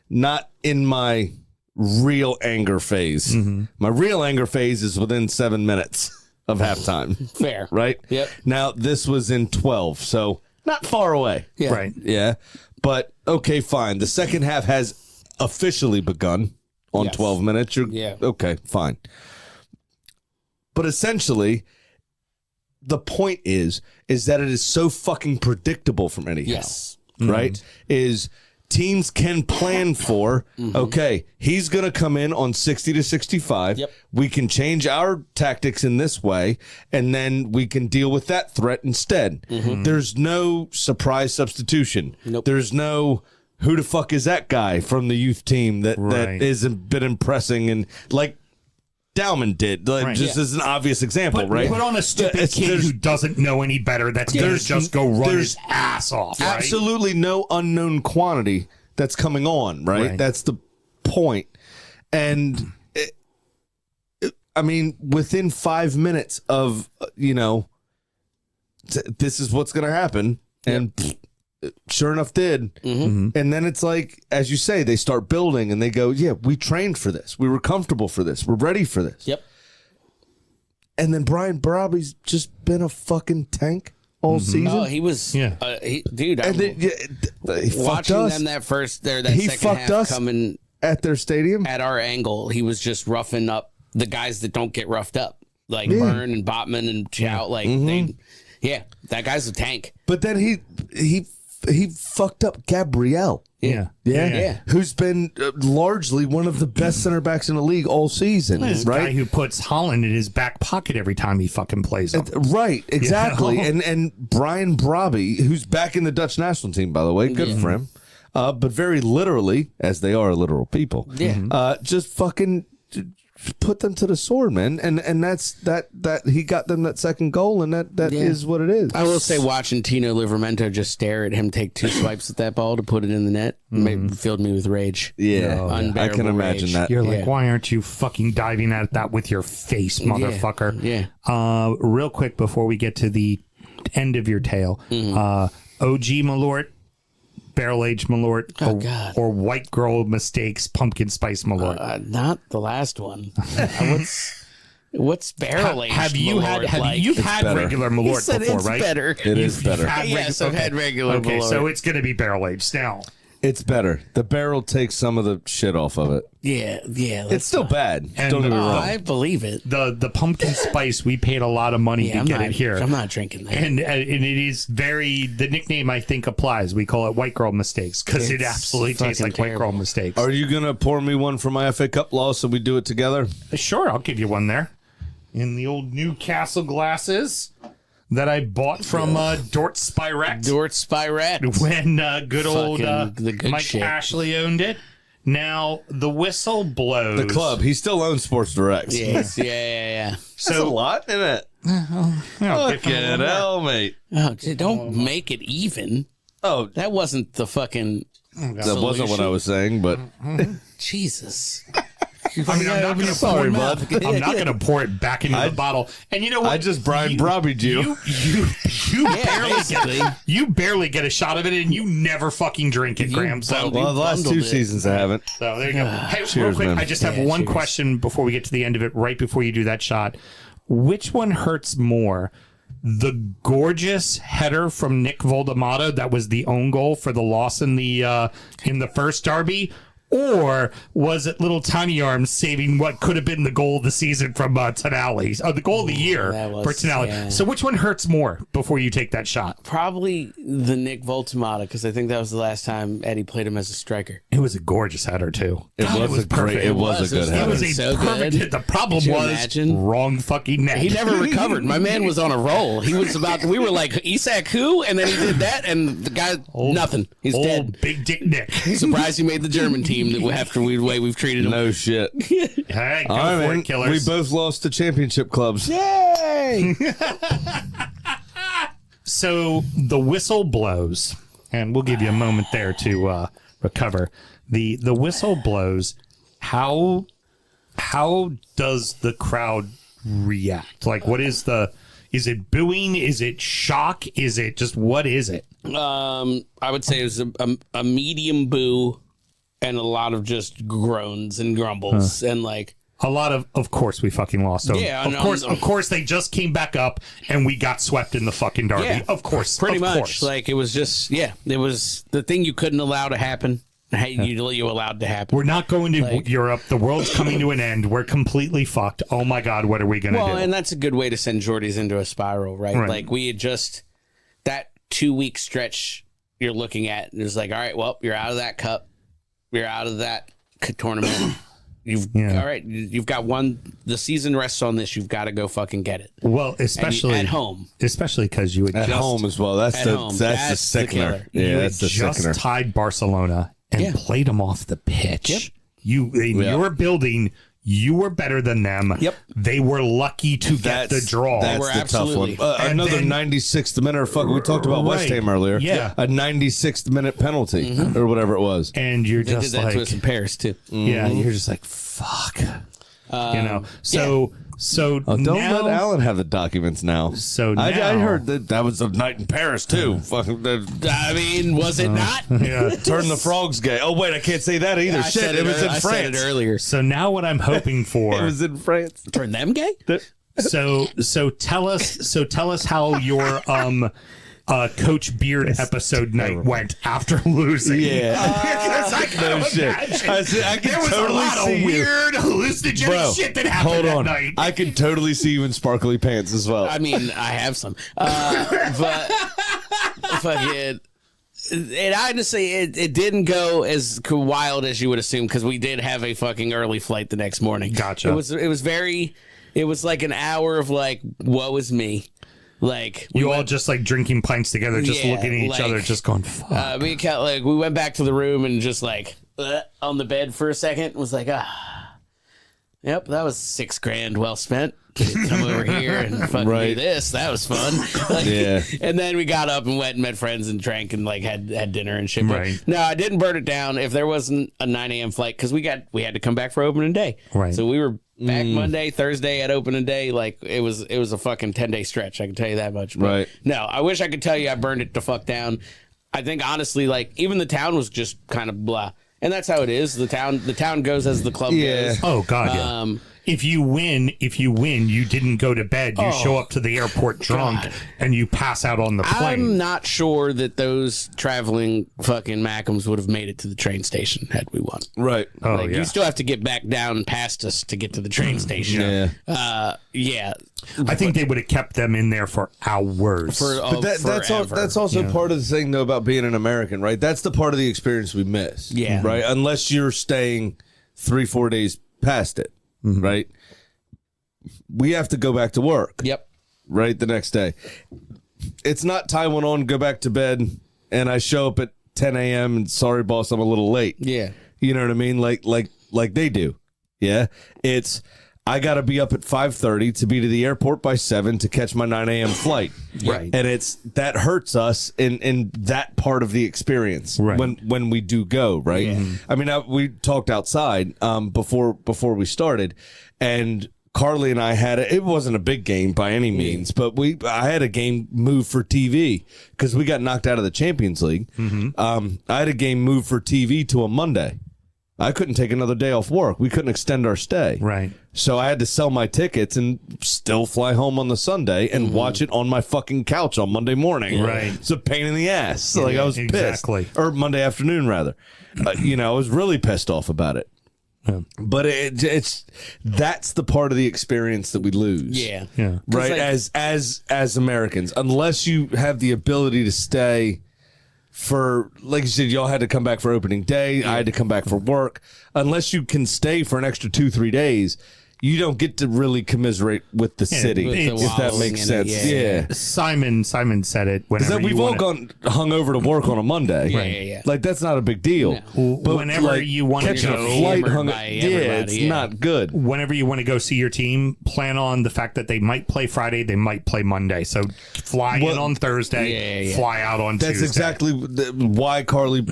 not in my real anger phase. My real anger phase is within 7 minutes of halftime. Fair. Right? Yep. Now, this was in 12, so not far away. Yeah. Right. Yeah. But, okay, fine. The second half has officially begun on 12 minutes. Okay, fine. But essentially, the point is that it is so fucking predictable from anyhow. Yes. Right? Is teams can plan for, okay, he's going to come in on 60 to 65. Yep. We can change our tactics in this way, and then we can deal with that threat instead. There's no surprise substitution. Nope. There's no, who the fuck is that guy from the youth team that isn't been impressing, and like Dowman did, just as an obvious example, right? Put on a stupid kid who doesn't know any better that's going to just go run his ass off, right? Absolutely no unknown quantity that's coming on, right? That's the point. And, I mean, within 5 minutes of, this is what's going to happen, and sure enough did. And then it's like, as you say, they start building and they go, yeah, we trained for this. We were comfortable for this. We're ready for this. Yep. And then Brian Brobby's just been a fucking tank all season. Oh, he was, dude. And then, he watching them that second half us coming at their stadium at our angle. He was just roughing up the guys that don't get roughed up, like Byrne and Botman and Chow. Like, that guy's a tank. But then he fucked up Gabrielle. Yeah. Who's been largely one of the best center backs in the league all season. This right? guy who puts Holland in his back pocket every time he fucking plays him. Right, exactly. And Brian Brobby, who's back in the Dutch national team, by the way, good for him. But very literally, as they are literal people, just fucking put them to the sword, man. And that's that he got them that second goal, and that is what it is. I will say, watching Tino Livramento just stare at him take 2 swipes at that ball to put it in the net filled me with rage. I can imagine rage. that. You're like, why aren't you fucking diving at that with your face, motherfucker? Real quick before we get to the end of your tale, OG Malort, barrel aged Malort, or white girl mistakes pumpkin spice Malort. Not the last one. What's barrel aged? Have you Malort you've had better. regular Malort He said before, it's right? better. It is better. Yes, I've had regular Okay, Malort. so it's going to be barrel aged now. It's better. The barrel takes some of the shit off of it. Yeah. It's still bad. And, Don't get me wrong. I believe it. The pumpkin spice, we paid a lot of money to get it here. I'm not drinking that. And it is the nickname I think applies. We call it white girl mistakes because it It's absolutely tastes like fucking white girl terrible. mistakes. Are you going to pour me one for my FA Cup loss so we do it together? Sure, I'll give you one there. In the old Newcastle glasses that I bought from Dort Spirette. Dort Spirette. When good old Fucking the good Mike shit. Ashley owned it. Now the whistle blows. The club. He still owns Sports Direct. Yes, yeah. That's a lot, isn't it? Oh, Look at hell, mate. Oh, don't make it even. Oh, That wasn't the fucking that wasn't what I was saying, but Jesus. I mean, I'm not going to Sorry, bud. I'm not going to pour it back into the bottle. And you know what? I just Brian Brobbied you. You barely get a shot of it, and you never fucking drink it, Graham. So, Well, the last bundled two it. seasons I haven't. so there you go. Hey, real Cheers, quick, man. I just have one question before we get to the end of it. Right before you do that shot, which one hurts more? The gorgeous header from Nick Voldemata that was the own goal for the loss in the first derby, or was it little Tiny Arms saving what could have been the goal of the season from Tonali? The goal of the year that was- for Tonali. yeah. So which one hurts more before you take that shot? Probably the Nick Voltamata, because I think that was the last time Eddie played him as a striker. It was a gorgeous header too. It God, was a great. perfect. It was a good It It header. was a So perfect good. hit. The problem Could you was imagine? wrong fucking net. He never recovered. My man was on a roll. He was about. We were like, Isak who? And then he did that, and the guy nothing. He's old dead. Big Dick Nick. Surprised he made the German team that after the way we've treated him. No shit. Hey, go All right, for man. it, killers. We both lost to championship clubs. Yay! So the whistle blows, and we'll give you a moment there to recover. The whistle blows. How does the crowd react? Like, what is is it booing? Is it shock? Is it just, what is it? I would say it was a medium boo and a lot of just groans and grumbles and like. A lot of course we fucking lost. So Yeah, of no, course, no. of course they just came back up and we got swept in the fucking derby. Yeah, of course, pretty of much. course. Like it was just it was the thing you couldn't allow to happen. Hey, you allowed to happen. We're not going to Like- Europe. The world's coming to an end. We're completely fucked. Oh my God, what are we going to Well, do? and that's a good way to send Geordies into a spiral, right? Right. Like we had just that 2-week stretch you're looking at, and it's like, all right, well, you're out of that cup, you're out of that tournament. You've got the season rests on this. You've got to go fucking get it. Well, especially at home. especially because you had At just home as well. That's At the home. that's the That's the sickener. killer. Yeah, you that's the had just sickener. tied Barcelona and Yeah. played them off the pitch. Yep. You in your building, you were better than them. Yep. They were lucky to get the draw. That's were the absolutely. tough one. And Another then- 96th minute. We talked about West Right. Ham earlier. Yeah. A 96th minute penalty or whatever it was. and you're They did just that like, to us in Paris too. yeah, you're just like, fuck. So Oh, don't now, let Alan have the documents now. So I now- heard that was a night in Paris too. Fucking I mean, was it not? yeah. turn the frogs gay. Oh wait, I can't say that either. I Shit, said it was in I said it France. earlier. So now what I'm hoping for. It was in France. Turn them gay? So tell us how your Coach Beard episode night went after losing. Yeah. No shit. I can There was totally a lot of see you. weird hallucinogenic Bro, shit that happened hold that on. night. I can totally see you in sparkly pants as well. I mean, I have some, but fucking. And I just say it didn't go as wild as you would assume because we did have a fucking early flight the next morning. Gotcha. It was like an hour of like, woe is me. Like you all just like drinking pints together, just Yeah, looking at each like, other, just going, fuck. we went back to the room and just like on the bed for a second. It was like, yep, that was $6,000 well spent. Come over here and fucking do Right. this. That was fun. Like, Yeah. And then we got up and went and met friends and drank and like had dinner and shit. But Right. no, I didn't burn it down. If there wasn't a 9 a.m. flight, because we had to come back for opening day. Right. So we were back Monday, Thursday at opening day. Like it was a fucking 10-day stretch. I can tell you that much. But Right. No, I wish I could tell you I burned it the fuck down. I think honestly, like even the town was just kind of blah. And that's how it is. The town goes as the club Yeah. goes. Oh God, yeah. if you win, you didn't go to bed. You show up to the airport drunk and you pass out on the plane. I'm not sure that those traveling fucking Mackems would have made it to the train station had we won. Right. Oh, Like, yeah. you still have to get back down past us to get to the train station. Yeah. I think they would have kept them in there for hours. But that's also part of the thing, though, about being an American, right? That's the part of the experience we miss. Yeah. Right? Unless you're staying 3-4 days past it, right? We have to go back to work. Yep. Right? The next day. It's not time went on, go back to bed, and I show up at 10 a.m. and sorry, boss, I'm a little late. Yeah. You know what I mean? Like they do. Yeah. It's I got to be up at 5:30 to be to the airport by 7 to catch my 9 a.m. flight. Right. And that hurts us in that part of the experience when we do go, right? Yeah. I mean, we talked outside before we started, and Carly and I it wasn't a big game by any means, but I had a game move for TV because we got knocked out of the Champions League. I had a game move for TV to a Monday. I couldn't take another day off work. We couldn't extend our stay. Right. So I had to sell my tickets and still fly home on the Sunday and watch it on my fucking couch on Monday morning. Right. It's a pain in the ass. So I was exactly. pissed. Or Monday afternoon, rather. I was really pissed off about it. Yeah. But that's the part of the experience that we lose. Yeah. Yeah. Right. Like, as Americans, unless you have the ability to stay for, like you said, y'all had to come back for opening day. I had to come back for work. Unless you can stay for an extra 2-3 days, you don't get to really commiserate with the city, with the if that wallowing makes in it, sense. yeah. Simon said it whenever We've all gone hung over to work on a Monday. Yeah. Like, that's not a big deal. But whenever you want to catching go, a flight hammered hung, by it's everybody, not good. whenever you want to go see your team, plan on the fact that they might play Friday, they might play Monday. So fly in on Thursday, fly out on Tuesday. That's exactly why Carly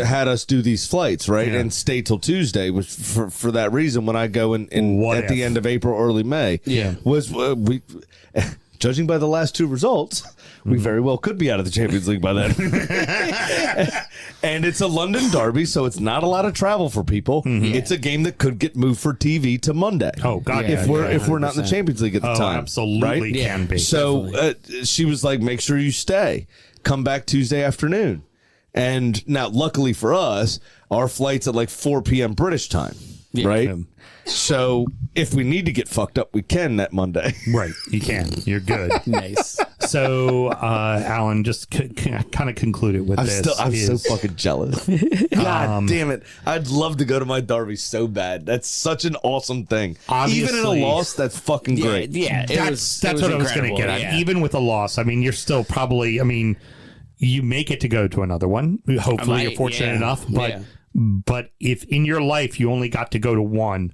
had us do these flights, right? Yeah. And stay till Tuesday was for that reason. When I go in at the end of April, early May, was we. Judging by the last two results, we very well could be out of the Champions League by then. And it's a London derby, so it's not a lot of travel for people. It's a game that could get moved for TV to Monday. Oh God! if we're not in the Champions League at the time, absolutely right? can be. So she was like, "Make sure you stay. Come back Tuesday afternoon." And now, luckily for us, our flight's at like 4 p.m. British time, right? So if we need to get fucked up, we can that Monday. Right, you can. You're good. Nice. So, Alan, just kind of conclude it with this. I'm so fucking jealous. God damn it. I'd love to go to my derby so bad. That's such an awesome thing. Even in a loss, that's fucking great. Yeah, That's what I was going to get at. Yeah. Even with a loss, I mean, you're still probably, you make it to go to another one. Hopefully you're fortunate enough. But if in your life you only got to go to one,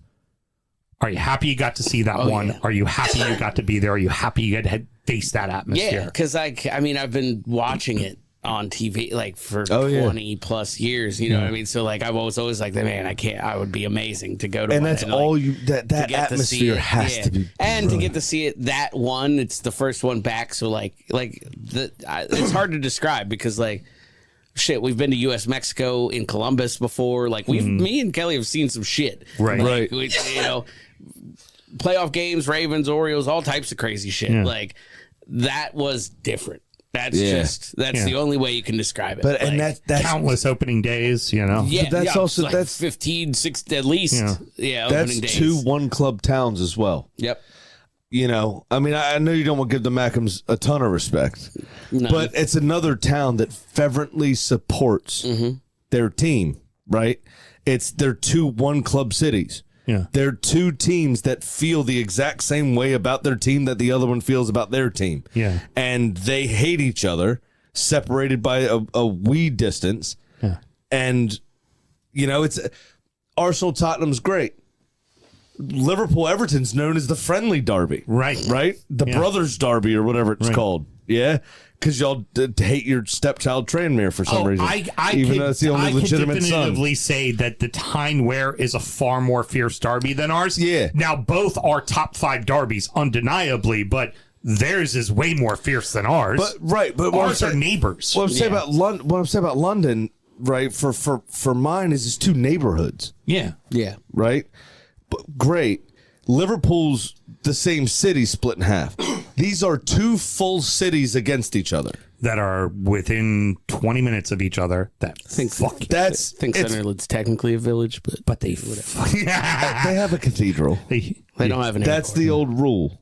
are you happy you got to see that one? Yeah. Are you happy you got to be there? Are you happy you got to face that atmosphere? Yeah, because I've been watching it on TV like for 20 plus years. You know what I mean? So like I was always like, man, I would be amazing to go to. And one that's and, all like, that atmosphere has to be. And to get to see it that one, it's the first one back. So it's hard to describe because like. Shit, we've been to U.S. Mexico in Columbus before. Like me and Kelly have seen some shit. Right. Like, playoff games, Ravens, Orioles, all types of crazy shit. Yeah. Like that was different. That's the only way you can describe it. But like, and that's countless opening days, Yeah, but that's also like that's 15, 16 at least. Yeah, that's opening days. 2 one-club towns as well. Yep. I know you don't want to give the Mackems a ton of respect, but it's another town that fervently supports their team, right? They're 2 one-club cities. Yeah. They're 2 teams that feel the exact same way about their team that the other one feels about their team. Yeah. And they hate each other, separated by a wee distance. Yeah. And, it's Arsenal Tottenham's great. Liverpool Everton's known as the friendly derby. Right. The brothers derby or whatever it's called. Yeah. Because y'all hate your stepchild Tranmere for some reason. Even though it's the only legitimate son. I could definitively say that the Tyne Ware is a far more fierce derby than ours. Yeah. Now, both are top 5 derbies, undeniably, but theirs is way more fierce than ours. But ours are neighbors. What I'm saying about London, right, for mine is 2 neighborhoods. Yeah. Yeah. Right? But great. Liverpool's the same city split in half. These are two full cities against each other. That are within 20 minutes of each other. I think it's- Sunderland's technically a village, but they They have a cathedral. they don't have an That's airport. the old rule.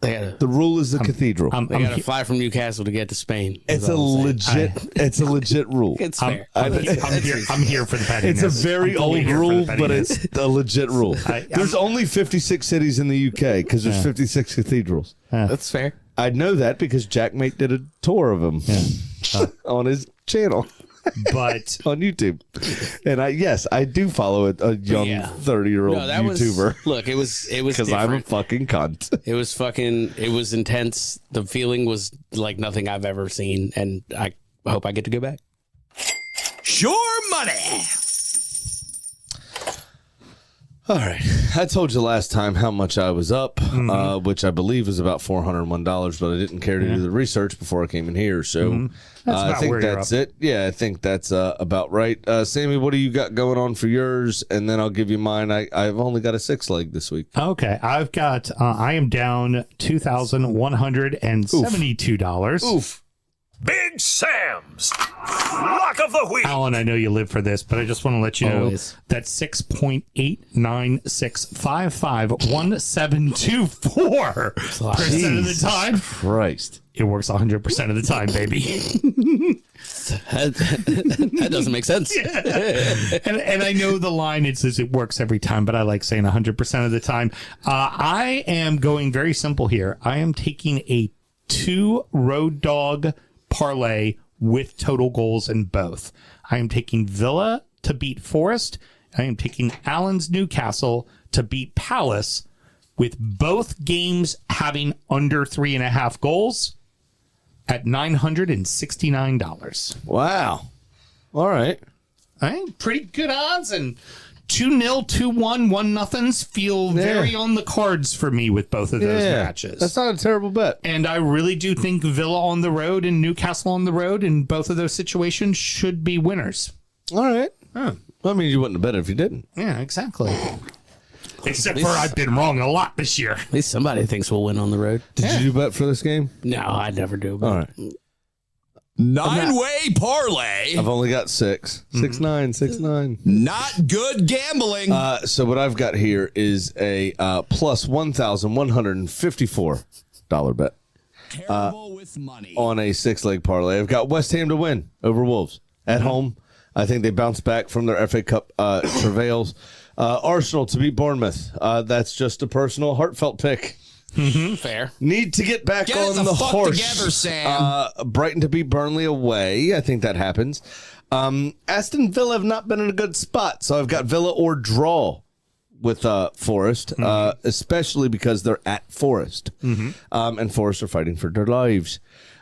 The rule is the cathedral. They got to fly from Newcastle to get to Spain. It's a legit. It's a legit rule. It's fair. I'm here for the pettiness. It's a very I'm totally old here for rule, the but pettiness. it's a legit rule. There's only 56 cities in the UK because there's 56 cathedrals. That's fair. I know that because Jackmate did a tour of them on his channel But on YouTube, and I do follow a young 30-year-old YouTuber. Look, it was Because I'm a fucking cunt. It was intense. The feeling was like nothing I've ever seen, and I hope I get to go back. Sure money. All right. I told you last time how much I was up, which I believe is about $401, but I didn't care to do the research before I came in here. So I think that's it. Yeah, I think that's about right. Sammy, what do you got going on for yours? And then I'll give you mine. I've only got a 6-leg this week. okay, I've got. I am down $2,172. Oof. Big Sam's Lock of the Week. Alan, I know you live for this, but I just want to let you know Always. that 6.896551724% of the time, Christ. it works 100% of the time, baby. That doesn't make sense. and I know the line, it says it works every time, but I like saying 100% of the time. I am going very simple here. I am taking a 2 road dog parlay with total goals in both. I am taking Villa to beat Forest. I am taking Allen's Newcastle to beat Palace, with both games having under 3.5 goals at $969. Wow. All right. Pretty good odds, and 2-0, 2-1, 1-0s feel very on the cards for me with both of those matches. That's not a terrible bet. And I really do think Villa on the road and Newcastle on the road in both of those situations should be winners. All right. I mean, you wouldn't have bet it if you didn't. Yeah, exactly. Except for I've been wrong a lot this year. At least somebody thinks we'll win on the road. Did you bet for this game? No, I never do. But All right. 9-way parlay. I've only got 6. 6-9, 6-9. Not good gambling. So what I've got here is a plus $1,154 bet Terrible with money. on a 6-leg parlay. I've got West Ham to win over Wolves at home. I think they bounce back from their FA Cup travails. Arsenal to beat Bournemouth. That's just a personal, heartfelt pick. fair. Need to get back Get on the the fuck horse. together, Sam. Brighton to beat Burnley away. I think that happens. Aston Villa have not been in a good spot, so I've got Villa or draw with Forest, especially because they're at Forest. And Forest are fighting for their lives.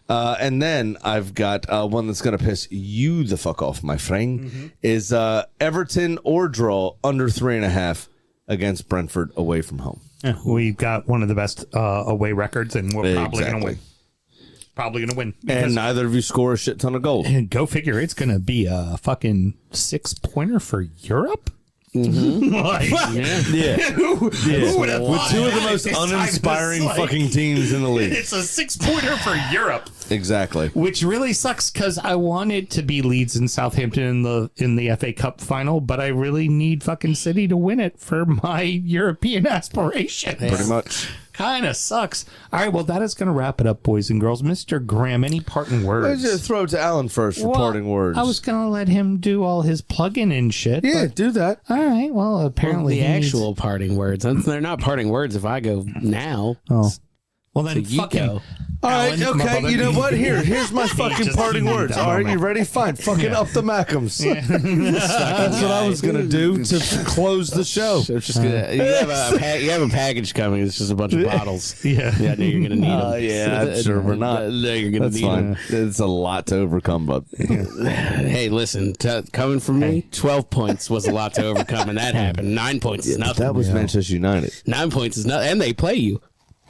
And then I've got one that's going to piss you the fuck off, my friend, is Everton or draw under 3.5 against Brentford away from home. Yeah, we've got one of the best away records, and we're probably going to Exactly. win. Probably going to win. And neither of you score a shit ton of goals. And go figure, it's going to be a fucking 6-pointer for Europe. Like, who would have With thought two of the that most at this time? uninspiring It's like- fucking teams in the league. It's a 6-pointer for Europe, Exactly. which really sucks because I wanted to be Leeds and Southampton in the FA Cup final, but I really need fucking City to win it for my European aspirations. Pretty much. Kind of sucks. All right, well, that is going to wrap it up, boys and girls. Mr. Graham, any parting words? Let's just throw it to Alan first for Well, parting words. I was going to let him do all his plug-in and shit. yeah, but- do that. all right, well, apparently The he needs- actual parting words. They're not parting words if I go now. Oh. Well, then So you fucking... go. All right, Alan, my okay. brother- You know what? Here's my fucking just parting needed words. that All right, moment. you ready? Fine. Fucking up the Mackems. That's what I was gonna do to close the show. So it's just gonna, you have a package coming. It's just a bunch of bottles. Yeah. Yeah, I know you're gonna need them. Yeah, I'm sure we're not. I know you're gonna That's need fine. them. It's a lot to overcome, but Hey, listen, coming from me, 12 points was a lot to overcome, and that happened. 9 points is nothing. that was Manchester United. 9 points is nothing, and they play you.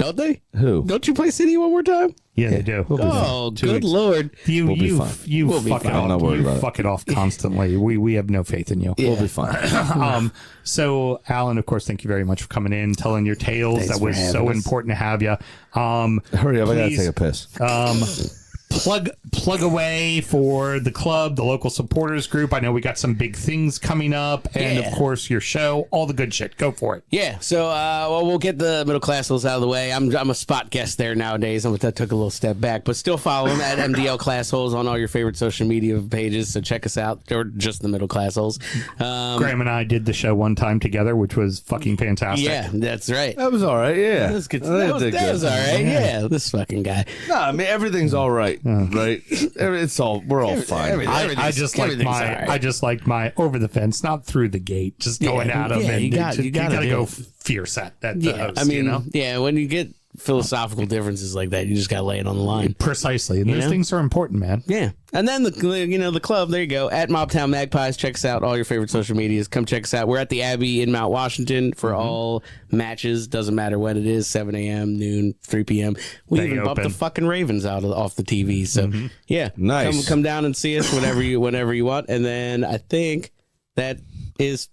Don't they? Who? Don't you play City one more time? Yeah, they do. Oh, good lord! You We'll be you fine. you We'll be fuck it fine. I'm not off. worried You about it. fuck it off constantly. We have no faith in you. We'll be fine. So Alan, of course, thank you very much for coming in, telling your tales. Thanks That for was having so us. important to have you. Hurry up! I gotta please, take a piss. Plug away for the club, the local supporters group. I know we got some big things coming up, and Yeah. of course your show, all the good shit. Go for it. Yeah, so well, we'll get the middle class holes out of the way. I'm a spot guest there nowadays. That took a little step back, but still follow them at MDL Class Holes on all your favorite social media pages. So check us out, or just the middle class holes. Graham and I did the show one time together, which was fucking fantastic. Yeah, that's right. That was all right. Yeah, That was good. I That did was good. all right. Yeah, this fucking guy. No, I mean everything's all right. Right? It's all. We're all fine. I just like everything's all right. I just like my over the fence, not through the gate, just going at him. yeah, And you gotta gotta do go it. fierce at the Yeah, host, I mean, you know? yeah, when you get philosophical differences like that, you just gotta lay it on the line. Precisely, and those know? things are important, man. Yeah, and then the club. There you go, at Mobtown Magpies. Check us out, all your favorite social medias. Come check us out. We're at the Abbey in Mount Washington for all matches. Doesn't matter when it is, 7 a.m., noon, 3 p.m. We They even bumped the open. fuck Ravens off the TV. So yeah, Nice. Come down and see us whenever you want. And then I think that is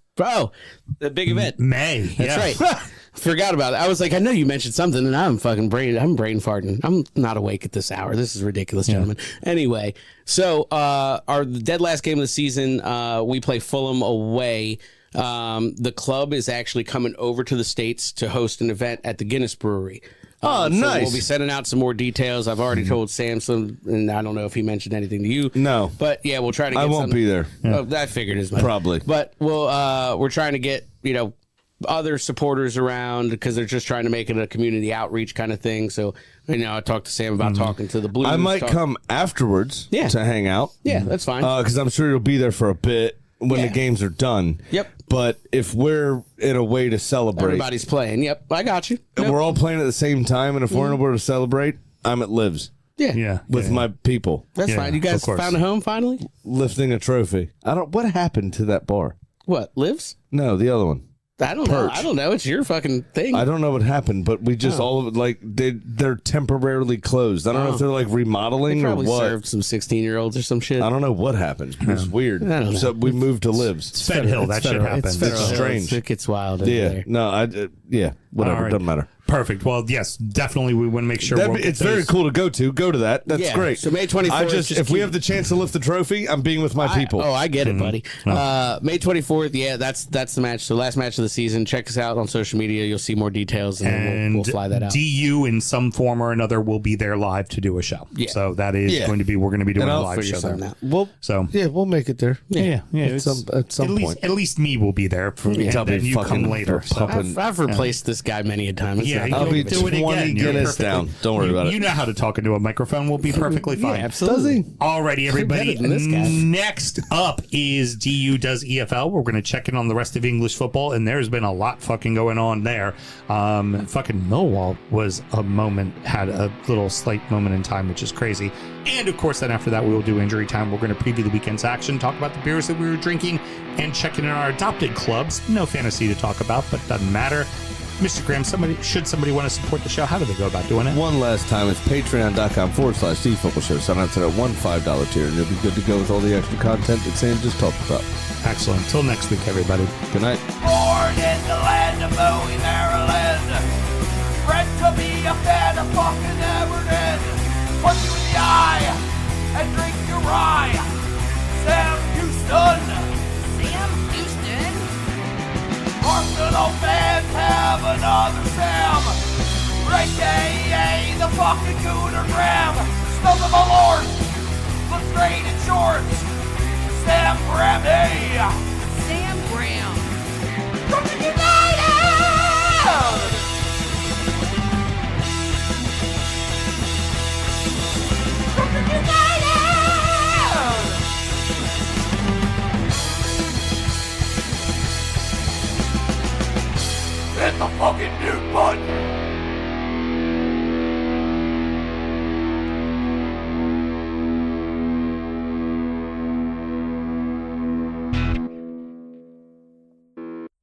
the big event. May. That's right. Forgot about it. I was like, I know you mentioned something, and I'm brain farting. I'm not awake at this hour. This is ridiculous, gentlemen. Anyway, so our dead last game of the season, we play Fulham away. The club is actually coming over to the States to host an event at the Guinness Brewery. Oh, So nice. we'll be sending out some more details. I've already told Samson, and I don't know if he mentioned anything to you. No. But yeah, we'll try to get I won't something- be there. Oh, I figured as much. Probably. But we're trying to get, other supporters around because they're just trying to make it a community outreach kind of thing. So, I talked to Sam about talking to the Blues. I might come afterwards Yeah. to hang out. Yeah, that's fine. Because I'm sure you'll be there for a bit when Yeah. the games are done. Yep. But if we're in a way to celebrate, Everybody's playing. Yep, I got you. and Yep. we're all playing at the same time, and if we're in a way to celebrate, I'm at Livs Yeah. with my people That's Yeah, fine. You guys of course. found a home finally? lifting a trophy. What happened to that bar? What, Lives? No, the other one. I don't know. Perch. I don't know. It's your fucking thing. I don't know what happened, but we just all of it like they're temporarily closed. I don't know if they're like remodeling or Probably what. served some 16-year-olds or some shit. I don't know what happened. It was weird. I don't know. So we moved to Livs. Fed Hill, that shit happened. It's federal. It's strange. It gets wild over Yeah. there. No, whatever. All right. Doesn't matter. Perfect. Well, yes, definitely. We want to make sure It's very cool to go to. Go to that. That's Yeah, great. so May 24th, just if we keep- have the chance to lift the trophy, I'm being with my people. I get it, buddy. May 24th, yeah, that's the match. So last match of the season. Check us out on social media. You'll see more details, and, and we'll fly that out. DU in some form or another will be there live to do a show. Yeah. So that is Yeah. going to be we're going to be doing And a I'll live figure show there. something out. Well, So yeah, we'll make it there. yeah. At some point. At least me will be there. And I'll be then you come fucking later. So. pumping. I've replaced this guy many a time. It's Yeah, not- I'll you'll be do it 20 again. You're Guinness perfectly- down. Don't worry about it. You know how to talk into a microphone. We'll be perfectly fine. absolutely. Alrighty, everybody. better than this guy. Next up is DU does EFL. We're going to check in on the rest of English football, and there's been a lot fucking going on there. Fucking Millwall had a little slight moment in time, which is crazy. And of course, then after that, we will do injury time. We're going to preview the weekend's action, talk about the beers that we were drinking, and check in on our adopted clubs. No fantasy to talk about, but doesn't matter. Mr. Graham, should somebody want to support the show, how do they go about doing it? One last time, it's patreon.com/DFootball Show. Sign up to that $1 $5 tier, and you'll be good to go with all the extra content that Sam just talked about. Excellent. Till next week, everybody. Good night. Born in the land of Bowie, Maryland. Bred to be a fan of fucking Everton. Punch you in the eye and drink your rye. Sam Houston. Sam Houston. Arsenal fans have another Sam. Right day, the fucking Gooner Graham. Smells of a lord. Looks great in shorts. Sam Graham, hey. Sam Graham. Brooklyn United! Brooklyn United! Hit the fucking mute button!